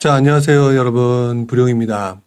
자, 안녕하세요, 여러분. 부룡입니다.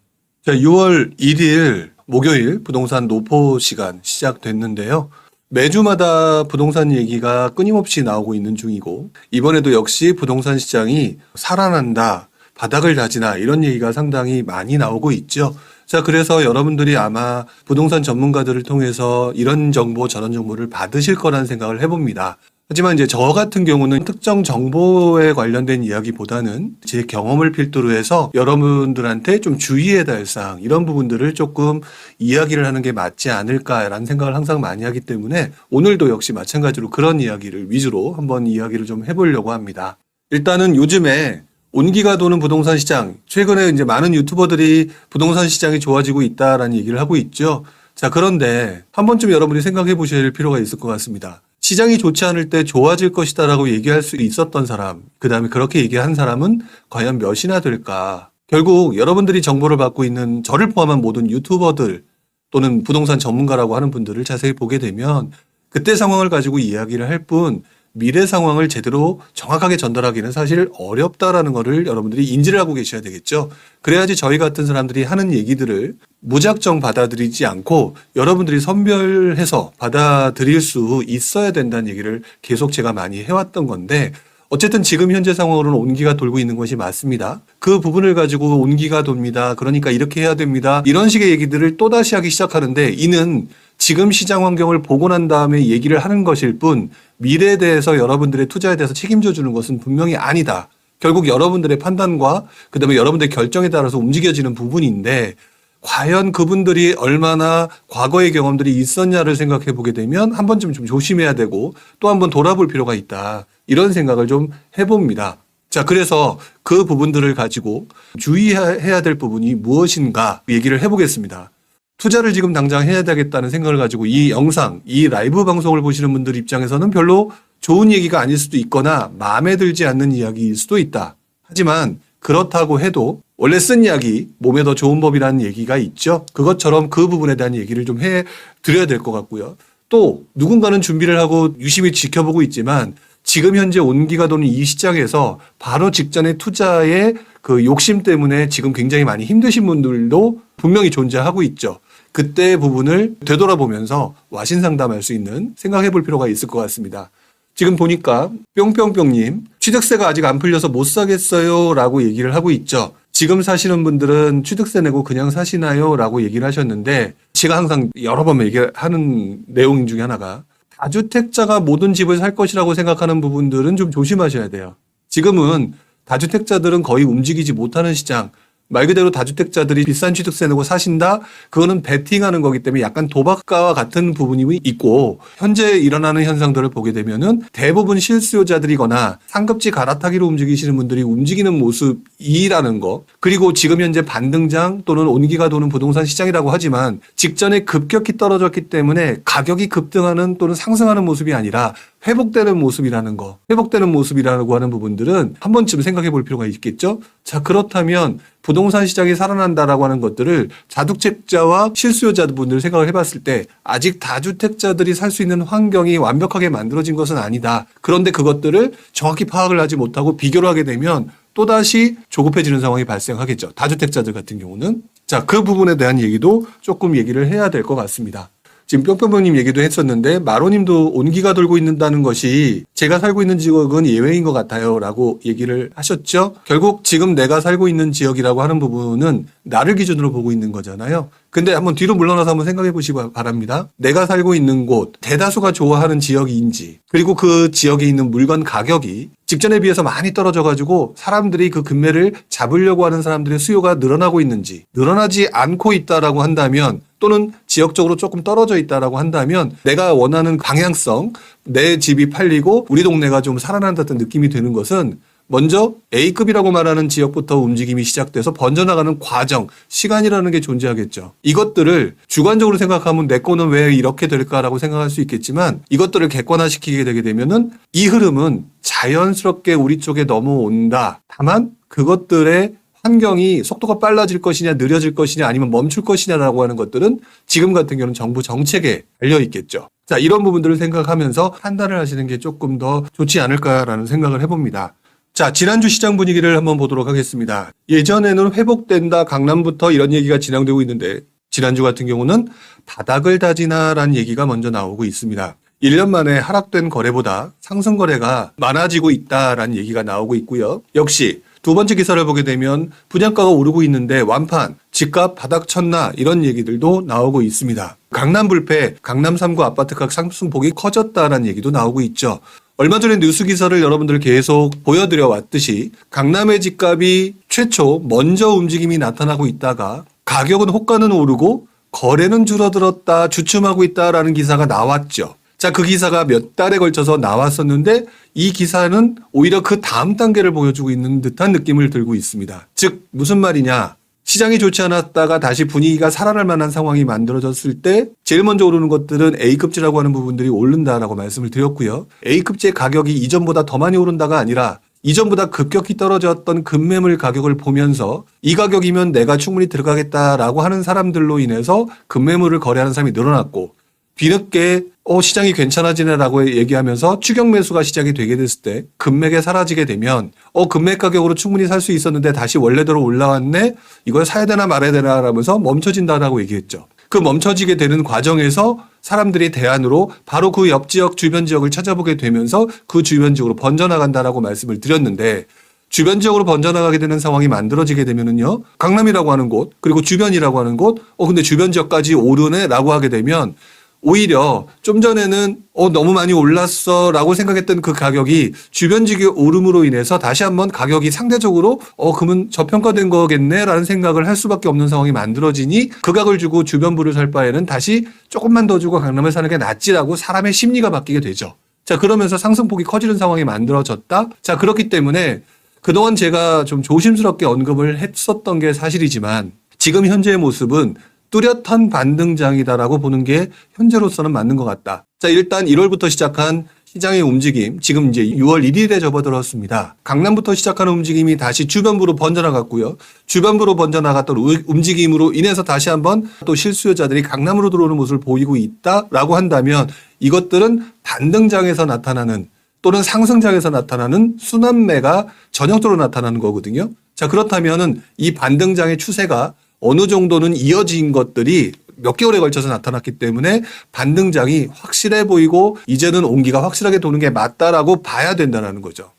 자, 6월 1일 목요일 부동산 노포 시간 시작됐는데요. 매주마다 부동산 얘기가 끊임없이 나오고 있는 중이고, 이번에도 역시 부동산 시장이 살아난다, 바닥을 다지나 이런 얘기가 상당히 많이 나오고 있죠. 자, 그래서 여러분들이 아마 부동산 전문가들을 통해서 이런 정보, 저런 정보를 받으실 거라는 생각을 해봅니다. 하지만 이제 저 같은 경우는 특정 정보에 관련된 이야기보다는 제 경험을 필두로 해서 여러분들한테 좀 주의해야 될 사항, 이런 부분들을 조금 이야기를 하는 게 맞지 않을까라는 생각을 항상 많이 하기 때문에 오늘도 역시 마찬가지로 그런 이야기를 위주로 한번 이야기를 좀 해보려고 합니다. 일단은 요즘에 온기가 도는 부동산 시장, 최근에 이제 많은 유튜버들이 부동산 시장이 좋아지고 있다라는 얘기를 하고 있죠. 자, 그런데 한 번쯤 여러분이 생각해 보실 필요가 있을 것 같습니다. 시장이 좋지 않을 때 좋아질 것이다라고 얘기할 수 있었던 사람, 그 다음에 그렇게 얘기한 사람은 과연 몇이나 될까? 결국 여러분들이 정보를 받고 있는 저를 포함한 모든 유튜버들 또는 부동산 전문가라고 하는 분들을 자세히 보게 되면 그때 상황을 가지고 이야기를 할 뿐 미래 상황을 제대로 정확하게 전달하기는 사실 어렵다라는 거를 여러분들이 인지를 하고 계셔야 되겠죠. 그래야지 저희 같은 사람들이 하는 얘기들을 무작정 받아들이지 않고 여러분들이 선별해서 받아들일 수 있어야 된다는 얘기를 계속 제가 많이 해왔던 건데, 어쨌든 지금 현재 상황으로는 온기가 돌고 있는 것이 맞습니다. 그 부분을 가지고 온기가 돕니다, 그러니까 이렇게 해야 됩니다, 이런 식의 얘기들을 또다시 하기 시작하는데, 이는 지금 시장 환경을 보고 난 다음에 얘기를 하는 것일 뿐 미래에 대해서 여러분들의 투자에 대해서 책임져 주는 것은 분명히 아니다. 결국 여러분들의 판단과 그다음에 여러분들의 결정에 따라서 움직여지는 부분인데, 과연 그분들이 얼마나 과거의 경험들이 있었냐를 생각해 보게 되면 한 번쯤 좀 조심해야 되고 또 한 번 돌아볼 필요가 있다, 이런 생각을 좀 해봅니다. 자, 그래서 그 부분들을 가지고 주의해야 될 부분이 무엇인가 얘기를 해보겠습니다. 투자를 지금 당장 해야 되겠다는 생각을 가지고 이 영상, 이 라이브 방송을 보시는 분들 입장에서는 별로 좋은 얘기가 아닐 수도 있거나 마음에 들지 않는 이야기일 수도 있다. 하지만 그렇다고 해도 원래 쓴 이야기, 몸에 더 좋은 법이라는 얘기가 있죠. 그것처럼 그 부분에 대한 얘기를 좀 해드려야 될 것 같고요. 또 누군가는 준비를 하고 유심히 지켜보고 있지만 지금 현재 온기가 도는 이 시장에서 바로 직전에 투자의 그 욕심 때문에 지금 굉장히 많이 힘드신 분들도 분명히 존재하고 있죠. 그때의 부분을 되돌아보면서 와신상담할 수 있는, 생각해 볼 필요가 있을 것 같습니다. 지금 보니까 뿅뿅뿅님, 취득세가 아직 안 풀려서 못 사겠어요 라고 얘기를 하고 있죠. 지금 사시는 분들은 취득세 내고 그냥 사시나요? 라고 얘기를 하셨는데, 제가 항상 여러 번 얘기하는 내용 중에 하나가 다주택자가 모든 집을 살 것이라고 생각하는 부분들은 좀 조심하셔야 돼요. 지금은 다주택자들은 거의 움직이지 못하는 시장, 말 그대로 다주택자들이 비싼 취득세 내고 사신다? 그거는 베팅하는 거기 때문에 약간 도박과와 같은 부분이 있고, 현재 일어나는 현상들을 보게 되면은 대부분 실수요자들이거나 상급지 갈아타기로 움직이시는 분들이 움직이는 모습이라는 거, 그리고 지금 현재 반등장 또는 온기가 도는 부동산 시장이라고 하지만 직전에 급격히 떨어졌기 때문에 가격이 급등하는 또는 상승하는 모습이 아니라 회복되는 모습이라는 거, 회복되는 모습이라고 하는 부분들은 한 번쯤 생각해 볼 필요가 있겠죠? 자, 그렇다면 부동산 시장이 살아난다라고 하는 것들을 다주택자와 실수요자분들 생각을 해봤을 때 아직 다주택자들이 살 수 있는 환경이 완벽하게 만들어진 것은 아니다. 그런데 그것들을 정확히 파악을 하지 못하고 비교를 하게 되면 또다시 조급해지는 상황이 발생하겠죠. 다주택자들 같은 경우는. 자, 그 부분에 대한 얘기도 조금 얘기를 해야 될 것 같습니다. 지금 뿅뿅뿅님 얘기도 했었는데, 마로님도 온기가 돌고 있다는 것이 제가 살고 있는 지역은 예외인 것 같아요 라고 얘기를 하셨죠. 결국 지금 내가 살고 있는 지역이라고 하는 부분은 나를 기준으로 보고 있는 거잖아요. 근데 한번 뒤로 물러나서 한번 생각해 보시기 바랍니다. 내가 살고 있는 곳, 대다수가 좋아하는 지역인지, 그리고 그 지역에 있는 물건 가격이 직전에 비해서 많이 떨어져가지고 사람들이 그 금매를 잡으려고 하는 사람들의 수요가 늘어나고 있는지, 늘어나지 않고 있다라고 한다면, 또는 지역적으로 조금 떨어져 있다라고 한다면 내가 원하는 방향성, 내 집이 팔리고 우리 동네가 좀 살아난다는 느낌이 드는 것은 먼저 A급이라고 말하는 지역부터 움직임이 시작돼서 번져나가는 과정, 시간이라는 게 존재하겠죠. 이것들을 주관적으로 생각하면 내 거는 왜 이렇게 될까라고 생각할 수 있겠지만, 이것들을 객관화시키게 되게 되면은 이 흐름은 자연스럽게 우리 쪽에 넘어온다. 다만 그것들의 환경이 속도가 빨라질 것이냐, 느려질 것이냐, 아니면 멈출 것이냐라고 하는 것들은 지금 같은 경우는 정부 정책에 달려 있겠죠. 자, 이런 부분들을 생각하면서 판단을 하시는 게 조금 더 좋지 않을까라는 생각을 해봅니다. 자, 지난주 시장 분위기를 한번 보도록 하겠습니다. 예전에는 회복된다, 강남부터 이런 얘기가 진행되고 있는데 지난주 같은 경우는 바닥을 다지나라는 얘기가 먼저 나오고 있습니다. 1년 만에 하락된 거래보다 상승 거래가 많아지고 있다라는 얘기가 나오고 있고요. 역시 두 번째 기사를 보게 되면 분양가가 오르고 있는데 완판, 집값 바닥 쳤나 이런 얘기들도 나오고 있습니다. 강남 불패, 강남 3구 아파트가 상승폭이 커졌다라는 얘기도 나오고 있죠. 얼마 전에 뉴스 기사를 여러분들 계속 보여드려 왔듯이 강남의 집값이 최초 먼저 움직임이 나타나고 있다가 가격은 호가는 오르고 거래는 줄어들었다, 주춤하고 있다라는 기사가 나왔죠. 자, 그 기사가 몇 달에 걸쳐서 나왔었는데 이 기사는 오히려 그 다음 단계를 보여주고 있는 듯한 느낌을 들고 있습니다. 즉 무슨 말이냐? 시장이 좋지 않았다가 다시 분위기가 살아날 만한 상황이 만들어졌을 때 제일 먼저 오르는 것들은 A급지라고 하는 부분들이 오른다라고 말씀을 드렸고요. A급지의 가격이 이전보다 더 많이 오른다가 아니라 이전보다 급격히 떨어졌던 급매물 가격을 보면서 이 가격이면 내가 충분히 들어가겠다라고 하는 사람들로 인해서 급매물을 거래하는 사람이 늘어났고 뒤늦게 시장이 괜찮아지네라고 얘기하면서 추격 매수가 시작이 되게 됐을 때 급맥에 사라지게 되면 급맥 가격으로 충분히 살 수 있었는데 다시 원래대로 올라왔네, 이걸 사야 되나 말아야 되나 라면서 멈춰진다라고 얘기했죠. 그 멈춰지게 되는 과정에서 사람들이 대안으로 바로 그 옆 지역 주변 지역을 찾아보게 되면서 그 주변 지역으로 번져나간다라고 말씀을 드렸는데 주변 지역으로 번져나가게 되는 상황이 만들어지게 되면은요, 강남이라고 하는 곳 그리고 주변이라고 하는 곳 근데 주변 지역까지 오르네라고 하게 되면 오히려 좀 전에는 너무 많이 올랐어 라고 생각했던 그 가격이 주변 지역의 오름으로 인해서 다시 한번 가격이 상대적으로 그러면 저평가된 거겠네 라는 생각을 할 수밖에 없는 상황이 만들어지니 그 값을 주고 주변부를 살 바에는 다시 조금만 더 주고 강남을 사는 게 낫지라고 사람의 심리가 바뀌게 되죠. 자, 그러면서 상승폭이 커지는 상황이 만들어졌다. 자, 그렇기 때문에 그동안 제가 좀 조심스럽게 언급을 했었던 게 사실이지만 지금 현재의 모습은 뚜렷한 반등장이다라고 보는 게 현재로서는 맞는 것 같다. 자, 일단 1월부터 시작한 시장의 움직임, 지금 이제 6월 1일에 접어들었습니다. 강남부터 시작하는 움직임이 다시 주변부로 번져나갔고요. 주변부로 번져나갔던 움직임으로 인해서 다시 한번 또 실수요자들이 강남으로 들어오는 모습을 보이고 있다라고 한다면 이것들은 반등장에서 나타나는 또는 상승장에서 나타나는 순환매가 전형적으로 나타나는 거거든요. 자, 그렇다면은 이 반등장의 추세가 어느 정도는 이어진 것들이 몇 개월에 걸쳐서 나타났기 때문에 반등장이 확실해 보이고 이제는 온기가 확실하게 도는 게 맞다라고 봐야 된다는 거죠.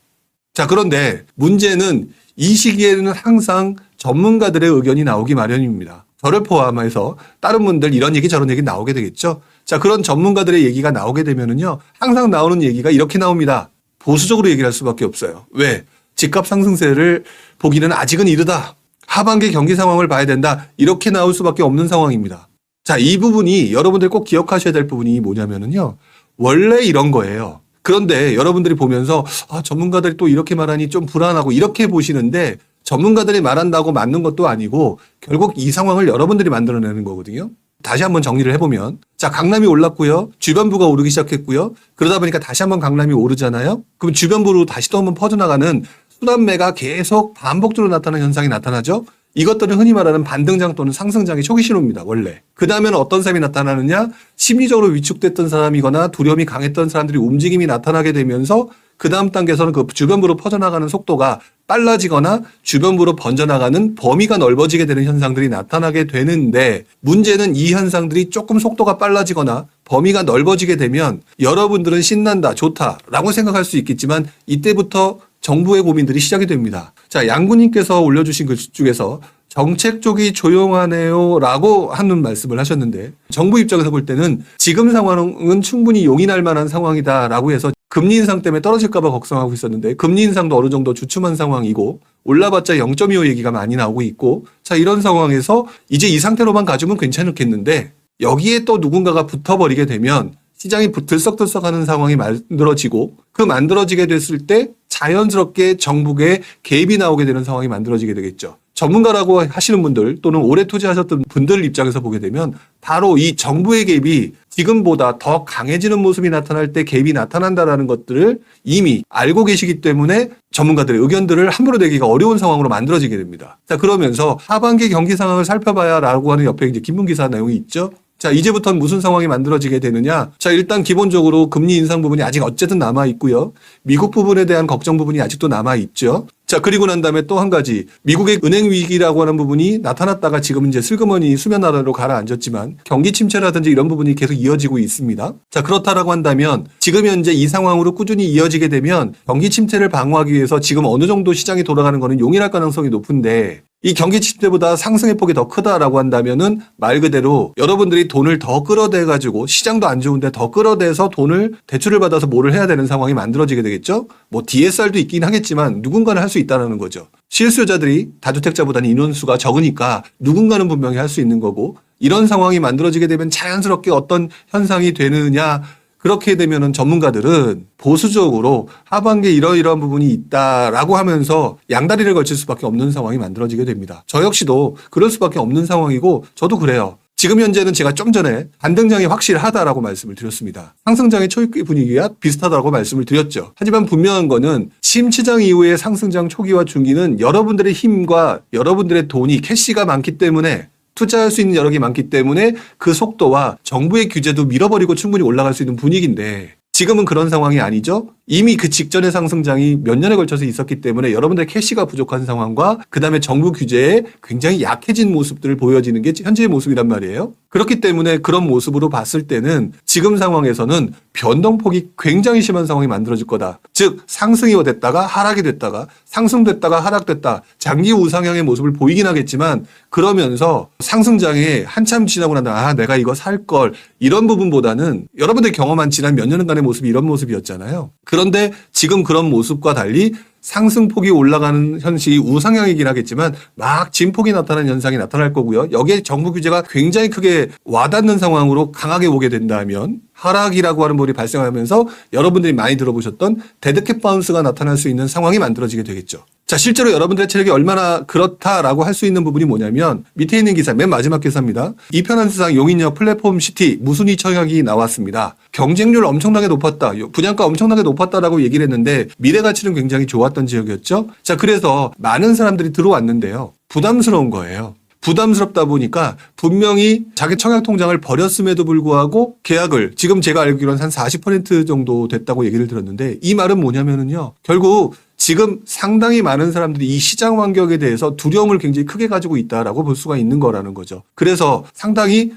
자, 그런데 문제는 이 시기에는 항상 전문가들의 의견이 나오기 마련입니다. 저를 포함해서 다른 분들 이런 얘기 저런 얘기 나오게 되겠죠. 자, 그런 전문가들의 얘기가 나오게 되면은요, 항상 나오는 얘기가 이렇게 나옵니다. 보수적으로 얘기를 할 수밖에 없어요. 왜? 집값 상승세를 보기는 아직은 이르다. 하반기 경기 상황을 봐야 된다. 이렇게 나올 수밖에 없는 상황입니다. 자, 이 부분이 여러분들 꼭 기억하셔야 될 부분이 뭐냐면은요, 원래 이런 거예요. 그런데 여러분들이 보면서 전문가들이 또 이렇게 말하니 좀 불안하고 이렇게 보시는데 전문가들이 말한다고 맞는 것도 아니고 결국 이 상황을 여러분들이 만들어내는 거거든요. 다시 한번 정리를 해보면, 자, 강남이 올랐고요. 주변부가 오르기 시작했고요. 그러다 보니까 다시 한번 강남이 오르잖아요. 그럼 주변부로 다시 또 한번 퍼져나가는 순환매가 계속 반복적으로 나타나는 현상이 나타나죠. 이것들은 흔히 말하는 반등장 또는 상승장의 초기 신호입니다. 원래. 그 다음에는 어떤 사람이 나타나느냐, 심리적으로 위축됐던 사람이거나 두려움이 강했던 사람들이 움직임이 나타나게 되면서 그 다음 단계에서는 그 주변부로 퍼져나가는 속도가 빨라지거나 주변부로 번져나가는 범위가 넓어지게 되는 현상들이 나타나게 되는데, 문제는 이 현상들이 조금 속도가 빨라지거나 범위가 넓어지게 되면 여러분들은 신난다, 좋다라고 생각할 수 있겠지만 이때부터 정부의 고민들이 시작이 됩니다. 자, 양구님께서 올려주신 글 중에서 정책 쪽이 조용하네요 라고 하는 말씀을 하셨는데, 정부 입장에서 볼 때는 지금 상황은 충분히 용인할 만한 상황이다라고 해서 금리 인상 때문에 떨어질까 봐 걱정하고 있었는데 금리 인상도 어느 정도 주춤한 상황이고 올라봤자 0.25 얘기가 많이 나오고 있고, 자, 이런 상황에서 이제 이 상태로만 가주면 괜찮겠는데 여기에 또 누군가가 붙어버리게 되면 시장이 들썩들썩하는 상황이 만들어지고, 그 만들어지게 됐을 때 자연스럽게 정부의 개입이 나오게 되는 상황이 만들어지게 되겠죠. 전문가라고 하시는 분들 또는 오래 투자하셨던 분들 입장에서 보게 되면 바로 이 정부의 개입이 지금보다 더 강해지는 모습이 나타날 때 개입이 나타난다라는 것들을 이미 알고 계시기 때문에 전문가들의 의견들을 함부로 내기가 어려운 상황으로 만들어지게 됩니다. 자, 그러면서 하반기 경기 상황을 살펴봐야라고 하는 옆에 이제 김문 기사 내용이 있죠. 자, 이제부터는 무슨 상황이 만들어지게 되느냐? 자, 일단 기본적으로 금리 인상 부분이 아직 어쨌든 남아 있고요. 미국 부분에 대한 걱정 부분이 아직도 남아 있죠. 자, 그리고 난 다음에 또 한 가지. 미국의 은행 위기라고 하는 부분이 나타났다가 지금 이제 슬그머니 수면 아래로 가라앉았지만 경기 침체라든지 이런 부분이 계속 이어지고 있습니다. 자, 그렇다라고 한다면 지금 현재 이 상황으로 꾸준히 이어지게 되면 경기 침체를 방어하기 위해서 지금 어느 정도 시장이 돌아가는 거는 용인할 가능성이 높은데 이 경기 침체보다 상승의 폭이 더 크다라고 한다면은 말 그대로 여러분들이 돈을 더 끌어대 가지고 시장도 안 좋은데 더 끌어대서 돈을 대출을 받아서 뭐를 해야 되는 상황이 만들어지게 되겠죠. 뭐 DSR도 있긴 하겠지만 누군가는 할 수 있다는 거죠. 실수요자들이 다주택자보다는 인원수가 적으니까 누군가는 분명히 할 수 있는 거고 이런 상황이 만들어지게 되면 자연스럽게 어떤 현상이 되느냐. 그렇게 되면은 전문가들은 보수적으로 하반기에 이러이러한 부분이 있다라고 하면서 양다리를 걸칠 수밖에 없는 상황이 만들어지게 됩니다. 저 역시도 그럴 수밖에 없는 상황이고 저도 그래요. 지금 현재는 제가 좀 전에 반등장이 확실하다라고 말씀을 드렸습니다. 상승장의 초기 분위기와 비슷하다고 말씀을 드렸죠. 하지만 분명한 거는 심치장 이후의 상승장 초기와 중기는 여러분들의 힘과 여러분들의 돈이 캐시가 많기 때문에 투자할 수 있는 여력이 많기 때문에 그 속도와 정부의 규제도 밀어버리고 충분히 올라갈 수 있는 분위기인데 지금은 그런 상황이 아니죠. 이미 그 직전의 상승장이 몇 년에 걸쳐서 있었기 때문에 여러분들의 캐시가 부족한 상황과 그다음에 정부 규제에 굉장히 약해진 모습들을 보여지는 게 현재의 모습이란 말이에요. 그렇기 때문에 그런 모습으로 봤을 때는 지금 상황에서는 변동폭이 굉장히 심한 상황이 만들어질 거다. 즉 상승이 됐다가 하락이 됐다가 상승됐다가 하락됐다. 장기 우상향의 모습을 보이긴 하겠지만 그러면서 상승장에 한참 지나고 난 다음에 내가 이거 살 걸 이런 부분보다는 여러분들이 경험한 지난 몇 년간의 모습이 이런 모습이었잖아요. 그런데 지금 그런 모습과 달리 상승폭이 올라가는 현실이 우상향이긴 하겠지만 막 진폭이 나타나는 현상이 나타날 거고요. 여기에 정부 규제가 굉장히 크게 와닿는 상황으로 강하게 오게 된다면 하락이라고 하는 부분이 발생하면서 여러분들이 많이 들어보셨던 데드캣 바운스가 나타날 수 있는 상황이 만들어지게 되겠죠. 자, 실제로 여러분들의 체력이 얼마나 그렇다라고 할 수 있는 부분이 뭐냐면 밑에 있는 기사, 맨 마지막 기사입니다. 이 편한 세상 용인역 플랫폼 시티 무순위 청약이 나왔습니다. 경쟁률 엄청나게 높았다. 분양가 엄청나게 높았다라고 얘기를 했는데 미래 가치는 굉장히 좋았던 지역이었죠. 자, 그래서 많은 사람들이 들어왔는데요. 부담스러운 거예요. 부담스럽다 보니까 분명히 자기 청약 통장을 버렸음에도 불구하고 계약을 지금 제가 알기로는 한 40% 정도 됐다고 얘기를 들었는데 이 말은 뭐냐면은요. 결국 지금 상당히 많은 사람들이 이 시장 환경에 대해서 두려움을 굉장히 크게 가지고 있다라고 볼 수가 있는 거라는 거죠. 그래서 상당히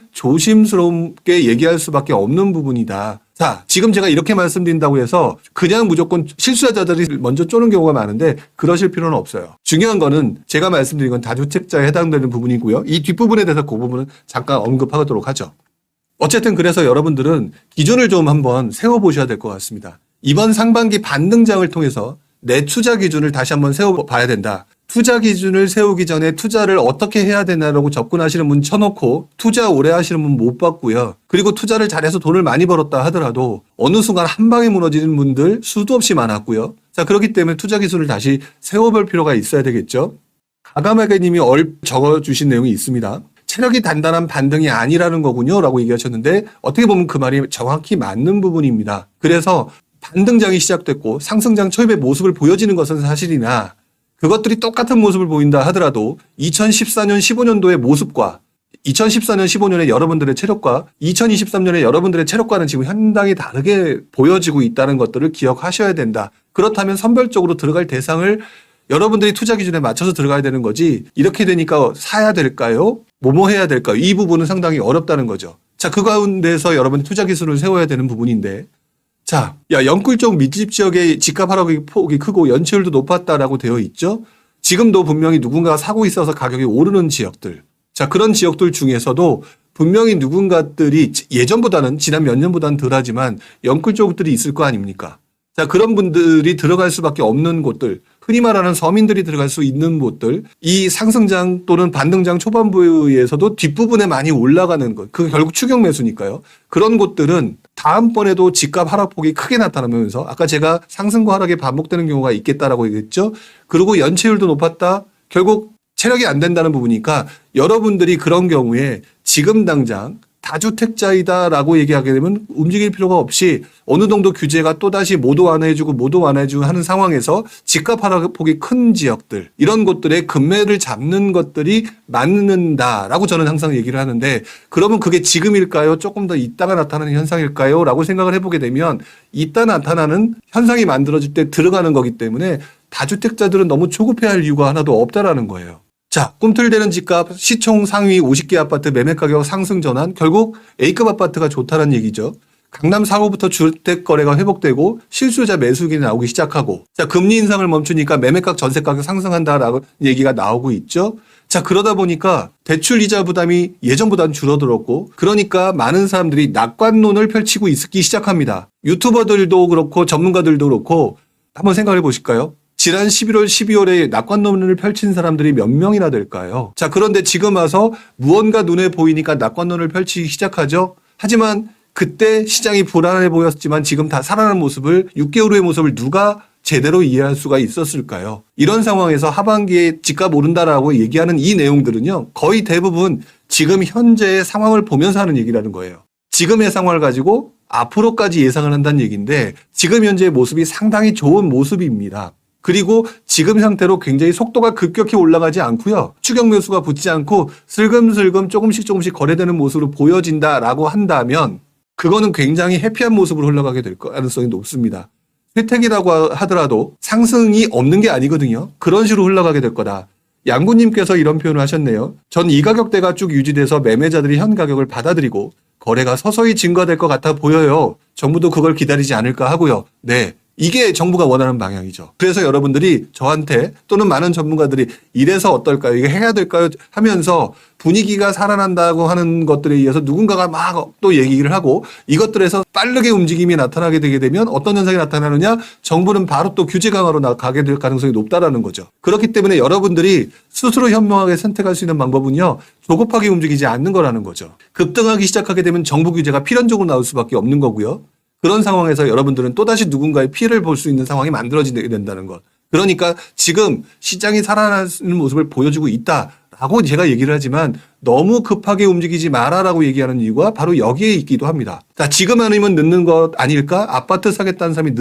조심스럽게 얘기할 수밖에 없는 부분이다. 자, 지금 제가 이렇게 말씀드린다고 해서 그냥 무조건 실수요자들이 먼저 쪼는 경우가 많은데 그러실 필요는 없어요. 중요한 거는 제가 말씀드린 건 다주택자에 해당되는 부분이고요. 이 뒷부분에 대해서 그 부분은 잠깐 언급하도록 하죠. 어쨌든 그래서 여러분들은 기준을 좀 한번 세워보셔야 될 것 같습니다. 이번 상반기 반등장을 통해서 내 투자 기준을 다시 한번 세워봐야 된다. 투자 기준을 세우기 전에 투자를 어떻게 해야 되나라고 접근하시는 분 쳐놓고 투자 오래 하시는 분 못 봤고요. 그리고 투자를 잘해서 돈을 많이 벌었다 하더라도 어느 순간 한 방에 무너지는 분들 수도 없이 많았고요. 자, 그렇기 때문에 투자 기준을 다시 세워볼 필요가 있어야 되겠죠. 가감하게 님이 적어주신 내용이 있습니다. 체력이 단단한 반등이 아니라는 거군요 라고 얘기하셨는데 어떻게 보면 그 말이 정확히 맞는 부분입니다. 그래서 반등장이 시작됐고 상승장 초입의 모습을 보여지는 것은 사실이나 그것들이 똑같은 모습을 보인다 하더라도 2014년 15년도의 모습과 2014년 15년의 여러분들의 체력과 2023년의 여러분들의 체력과는 지금 상당히 다르게 보여지고 있다는 것들을 기억하셔야 된다. 그렇다면 선별적으로 들어갈 대상을 여러분들이 투자 기준에 맞춰서 들어가야 되는 거지 이렇게 되니까 사야 될까요? 뭐뭐 해야 될까요? 이 부분은 상당히 어렵다는 거죠. 자, 그 가운데서 여러분이 투자 기준을 세워야 되는 부분인데 자, 영끌 쪽 밀집 지역의 집값 하락의 폭이 크고 연체율도 높았다라고 되어 있죠. 지금도 분명히 누군가가 사고 있어서 가격이 오르는 지역들. 자, 그런 지역들 중에서도 분명히 누군가들이 예전보다는 지난 몇 년보다는 덜하지만 영끌 쪽들이 있을 거 아닙니까? 자, 그런 분들이 들어갈 수밖에 없는 곳들, 흔히 말하는 서민들이 들어갈 수 있는 곳들, 이 상승장 또는 반등장 초반부에서도 뒷부분에 많이 올라가는 것, 그게 결국 추격 매수니까요. 그런 곳들은 다음번에도 집값 하락폭이 크게 나타나면서 아까 제가 상승과 하락이 반복되는 경우가 있겠다라고 얘기했죠. 그리고 연체율도 높았다. 결국 체력이 안 된다는 부분이니까 여러분들이 그런 경우에 지금 당장 다주택자이다라고 얘기하게 되면 움직일 필요가 없이 어느 정도 규제가 또다시 모두 완화해주고 모두 완화해주고 하는 상황에서 집값 하락폭이 큰 지역들 이런 곳들의 금매를 잡는 것들이 맞는다라고 저는 항상 얘기를 하는데 그러면 그게 지금일까요? 조금 더 있다가 나타나는 현상일까요? 라고 생각을 해보게 되면 이따 나타나는 현상이 만들어질 때 들어가는 거기 때문에 다주택자들은 너무 조급해할 이유가 하나도 없다라는 거예요. 자, 꿈틀대는 집값, 시총 상위 50개 아파트 매매 가격 상승 전환, 결국 A급 아파트가 좋다는 얘기죠. 강남 4호부터 주택 거래가 회복되고 실수요자 매수익이 나오기 시작하고 자, 금리 인상을 멈추니까 매매가 전세 가격 상승한다라고 얘기가 나오고 있죠. 자, 그러다 보니까 대출 이자 부담이 예전보다는 줄어들었고 그러니까 많은 사람들이 낙관론을 펼치고 있기 시작합니다. 유튜버들도 그렇고 전문가들도 그렇고 한번 생각해 보실까요? 지난 11월, 12월에 낙관론을 펼친 사람들이 몇 명이나 될까요? 자, 그런데 지금 와서 무언가 눈에 보이니까 낙관론을 펼치기 시작하죠. 하지만 그때 시장이 불안해 보였지만 지금 다 살아나는 모습을 6개월 후의 모습을 누가 제대로 이해할 수가 있었을까요? 이런 상황에서 하반기에 집값 오른다라고 얘기하는 이 내용들은요. 거의 대부분 지금 현재의 상황을 보면서 하는 얘기라는 거예요. 지금의 상황을 가지고 앞으로까지 예상을 한다는 얘기인데 지금 현재의 모습이 상당히 좋은 모습입니다. 그리고 지금 상태로 굉장히 속도가 급격히 올라가지 않고요. 추격 매수가 붙지 않고 슬금슬금 조금씩 거래되는 모습으로 보여진다라고 한다면 그거는 굉장히 해피한 모습으로 흘러가게 될 가능성이 높습니다. 혜택이라고 하더라도 상승이 없는 게 아니거든요. 그런 식으로 흘러가게 될 거다. 양구님께서 이런 표현을 하셨네요. 전 이 가격대가 쭉 유지돼서 매매자들이 현 가격을 받아들이고 거래가 서서히 증가될 것 같아 보여요. 정부도 그걸 기다리지 않을까 하고요. 네. 이게 정부가 원하는 방향이죠. 그래서 여러분들이 저한테 또는 많은 전문가들이 이래서 어떨까요? 이게 해야 될까요? 하면서 분위기가 살아난다고 하는 것들에 의해서 누군가가 막 또 얘기를 하고 이것들에서 빠르게 움직임이 나타나게 되게 되면 어떤 현상이 나타나느냐? 정부는 바로 또 규제 강화로 가게 될 가능성이 높다라는 거죠. 그렇기 때문에 여러분들이 스스로 현명하게 선택할 수 있는 방법은요. 조급하게 움직이지 않는 거라는 거죠. 급등하기 시작하게 되면 정부 규제가 필연적으로 나올 수밖에 없는 거고요. 그런 상황에서 여러분들은 또다시 누군가의 피해를 볼 수 있는 상황이 만들어지게 된다는 것. 그러니까 지금 시장이 살아나는 모습을 보여주고 있다라고 제가 얘기를 하지만 너무 급하게 움직이지 마라라고 얘기하는 이유가 바로 여기에 있기도 합니다. 자, 지금 아니면 늦는 것 아닐까? 아파트 사겠다는 사람이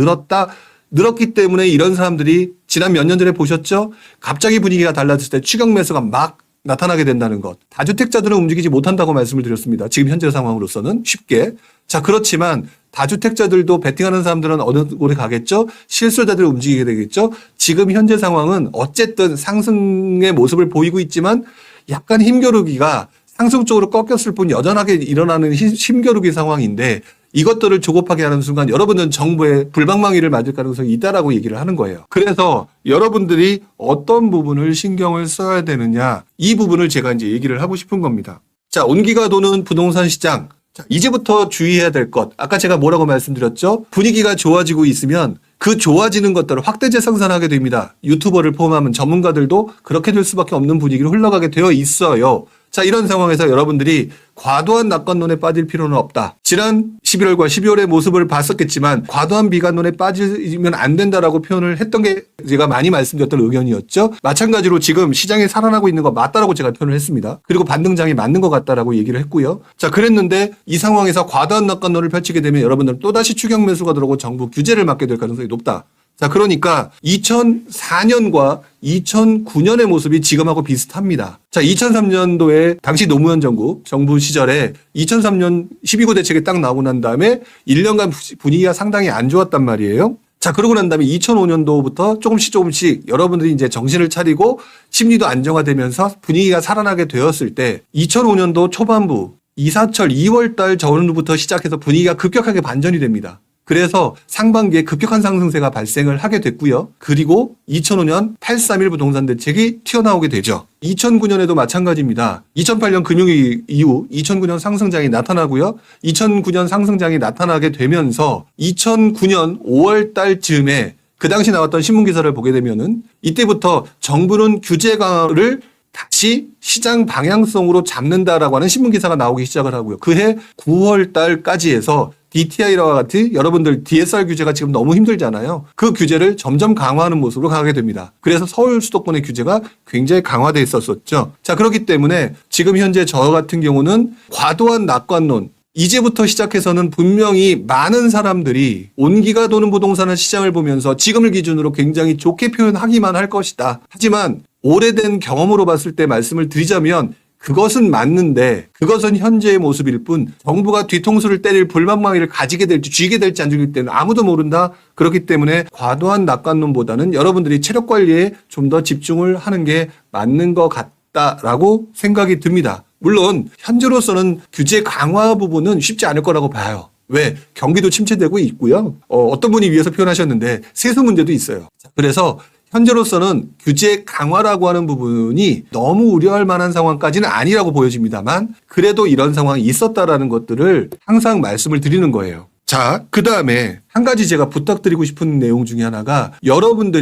늘었기 때문에 이런 사람들이 지난 몇 년 전에 보셨죠? 갑자기 분위기가 달라졌을 때 추격 매수가 막 나타나게 된다는 것. 다주택자들은 움직이지 못한다고 말씀을 드렸습니다. 지금 현재 상황으로서는 쉽게. 자, 그렇지만 다주택자들도 베팅하는 사람들은 어느 곳에 가겠죠? 실수요자들이 움직이게 되겠죠? 지금 현재 상황은 어쨌든 상승의 모습을 보이고 있지만 약간 힘겨루기가 상승 쪽으로 꺾였을 뿐 여전하게 일어나는 힘겨루기 상황인데 이것들을 조급하게 하는 순간 여러분은 정부의 불방망이를 맞을 가능성이 있다라고 얘기를 하는 거예요. 그래서 여러분들이 어떤 부분을 신경을 써야 되느냐 이 부분을 제가 이제 얘기를 하고 싶은 겁니다. 자, 온기가 도는 부동산 시장. 자, 이제부터 주의해야 될 것. 아까 제가 뭐라고 말씀드렸죠? 분위기가 좋아지고 있으면 그 좋아지는 것들을 확대재 생산하게 됩니다. 유튜버를 포함하면 전문가들도 그렇게 될 수밖에 없는 분위기로 흘러가게 되어 있어요. 자, 이런 상황에서 여러분들이 과도한 낙관론에 빠질 필요는 없다. 지난 11월과 12월의 모습을 봤었겠지만 과도한 비관론에 빠지면 안 된다라고 표현을 했던 게 제가 많이 말씀드렸던 의견이었죠. 마찬가지로 지금 시장이 살아나고 있는 거 맞다라고 제가 표현을 했습니다. 그리고 반등장이 맞는 것 같다라고 얘기를 했고요. 자, 그랬는데 이 상황에서 과도한 낙관론을 펼치게 되면 여러분들은 또다시 추격 매수가 들어오고 정부 규제를 맞게 될 가능성이 높다. 자, 그러니까 2004년과 2009년의 모습이 지금하고 비슷합니다. 자, 2003년도에 당시 노무현 정부 시절에 2003년 12구 대책이 딱 나오고 난 다음에 1년간 분위기가 상당히 안 좋았단 말이에요. 자, 그러고 난 다음에 2005년도부터 조금씩 여러분들이 이제 정신을 차리고 심리도 안정화되면서 분위기가 살아나게 되었을 때 2005년도 초반부 이사철 2월 달 전후부터 시작해서 분위기가 급격하게 반전이 됩니다. 그래서 상반기에 급격한 상승세가 발생을 하게 됐고요. 그리고 2005년 831 부동산 대책이 튀어나오게 되죠. 2009년에도 마찬가지입니다. 2008년 금융위기 이후 2009년 상승장이 나타나고요. 2009년 상승장이 나타나게 되면서 2009년 5월 달쯤에 그 당시 나왔던 신문기사를 보게 되면은 이때부터 정부는 규제 강화를 다시 시장 방향성으로 잡는다라고 하는 신문기사가 나오기 시작을 하고요. 그해 9월 달까지 해서 DTI와 같은 여러분들 DSR 규제가 지금 너무 힘들잖아요. 그 규제를 점점 강화하는 모습으로 가게 됩니다. 그래서 서울 수도권의 규제가 굉장히 강화돼 있었었죠. 자, 그렇기 때문에 지금 현재 저 같은 경우는 과도한 낙관론, 이제부터 시작해서는 분명히 많은 사람들이 온기가 도는 부동산 시장을 보면서 지금을 기준으로 굉장히 좋게 표현하기만 할 것이다. 하지만 오래된 경험으로 봤을 때 말씀을 드리자면 그것은 맞는데 그것은 현재의 모습일 뿐 정부가 뒤통수를 때릴 불방망이를 가지게 될지 쥐게 될지 안 쥐게 될지 아무도 모른다. 그렇기 때문에 과도한 낙관론보다는 여러분들이 체력 관리에 좀 더 집중을 하는 게 맞는 것 같다라고 생각이 듭니다. 물론 현재로서는 규제 강화 부분은 쉽지 않을 거라고 봐요. 왜? 경기도 침체되고 있고요. 어떤 분이 위에서 표현하셨는데 세수 문제도 있어요. 그래서 현재로서는 규제 강화라고 하는 부분이 너무 우려할 만한 상황까지는 아니라고 보여집니다만 그래도 이런 상황이 있었다라는 것들을 항상 말씀을 드리는 거예요. 자, 그 다음에 한 가지 제가 부탁드리고 싶은 내용 중에 하나가 여러분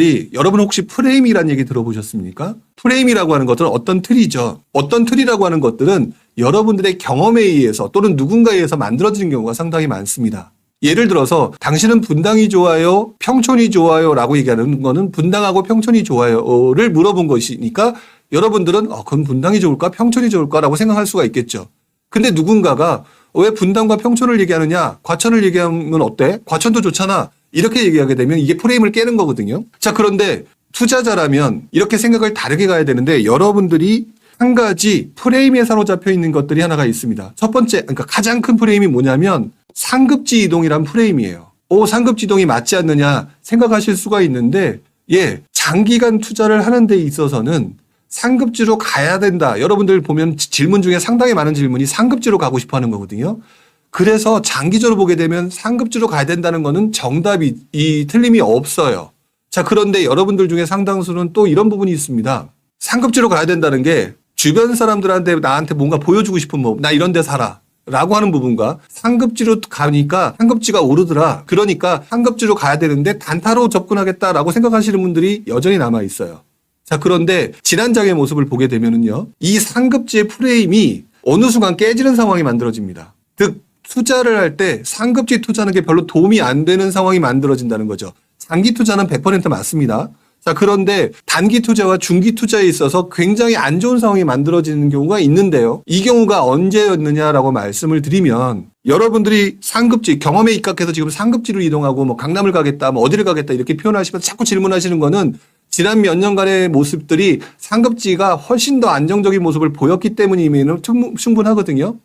혹시 프레임이라는 얘기 들어보셨습니까? 프레임이라고 하는 것들은 어떤 틀이죠. 어떤 틀이라고 하는 것들은 여러분들의 경험에 의해서 또는 누군가에 의해서 만들어지는 경우가 상당히 많습니다. 예를 들어서 당신은 분당이 좋아요, 평촌이 좋아요 라고 얘기하는 거는 분당하고 평촌이 좋아요를 물어본 것이니까 여러분들은 그럼 분당이 좋을까 평촌이 좋을까 라고 생각할 수가 있겠죠. 근데 누군가가 왜 분당과 평촌을 얘기하느냐? 과천을 얘기하면 어때? 과천도 좋잖아. 이렇게 얘기하게 되면 이게 프레임을 깨는 거거든요. 자, 그런데 투자자라면 이렇게 생각을 다르게 가야 되는데 여러분들이 한 가지 프레임에 사로잡혀 있는 것들이 하나가 있습니다. 첫 번째, 그러니까 가장 큰 프레임이 뭐냐면 상급지 이동이란 프레임이에요. 상급지 이동이 맞지 않느냐 생각하실 수가 있는데 장기간 투자를 하는 데 있어서는 상급지로 가야 된다. 여러분들 보면 질문 중에 상당히 많은 질문이 상급지로 가고 싶어 하는 거거든요. 그래서 장기적으로 보게 되면 상급지로 가야 된다는 거는 정답이 틀림이 없어요. 자, 그런데 여러분들 중에 상당수는 또 이런 부분이 있습니다. 상급지로 가야 된다는 게 주변 사람들한테 나한테 뭔가 보여주고 싶은 나 이런 데 살아. 라고 하는 부분과 상급지로 가니까 상급지가 오르더라. 그러니까 상급지로 가야 되는데 단타로 접근하겠다라고 생각하시는 분들이 여전히 남아 있어요. 자, 그런데 지난장의 모습을 보게 되면은요, 이 상급지의 프레임이 어느 순간 깨지는 상황이 만들어집니다. 즉, 투자를 할 때 상급지 투자하는 게 별로 도움이 안 되는 상황이 만들어진다는 거죠. 장기 투자는 100% 맞습니다. 자, 그런데 단기 투자와 중기 투자에 있어서 굉장히 안 좋은 상황이 만들어지는 경우가 있는데요. 이 경우가 언제였느냐라고 말씀을 드리면 여러분들이 상급지, 경험에 입각해서 지금 상급지로 이동하고 강남을 가겠다, 어디를 가겠다 이렇게 표현하시면서 자꾸 질문하시는 거는 지난 몇 년간의 모습들이 상급지가 훨씬 더 안정적인 모습을 보였기 때문이면 충분하거든요.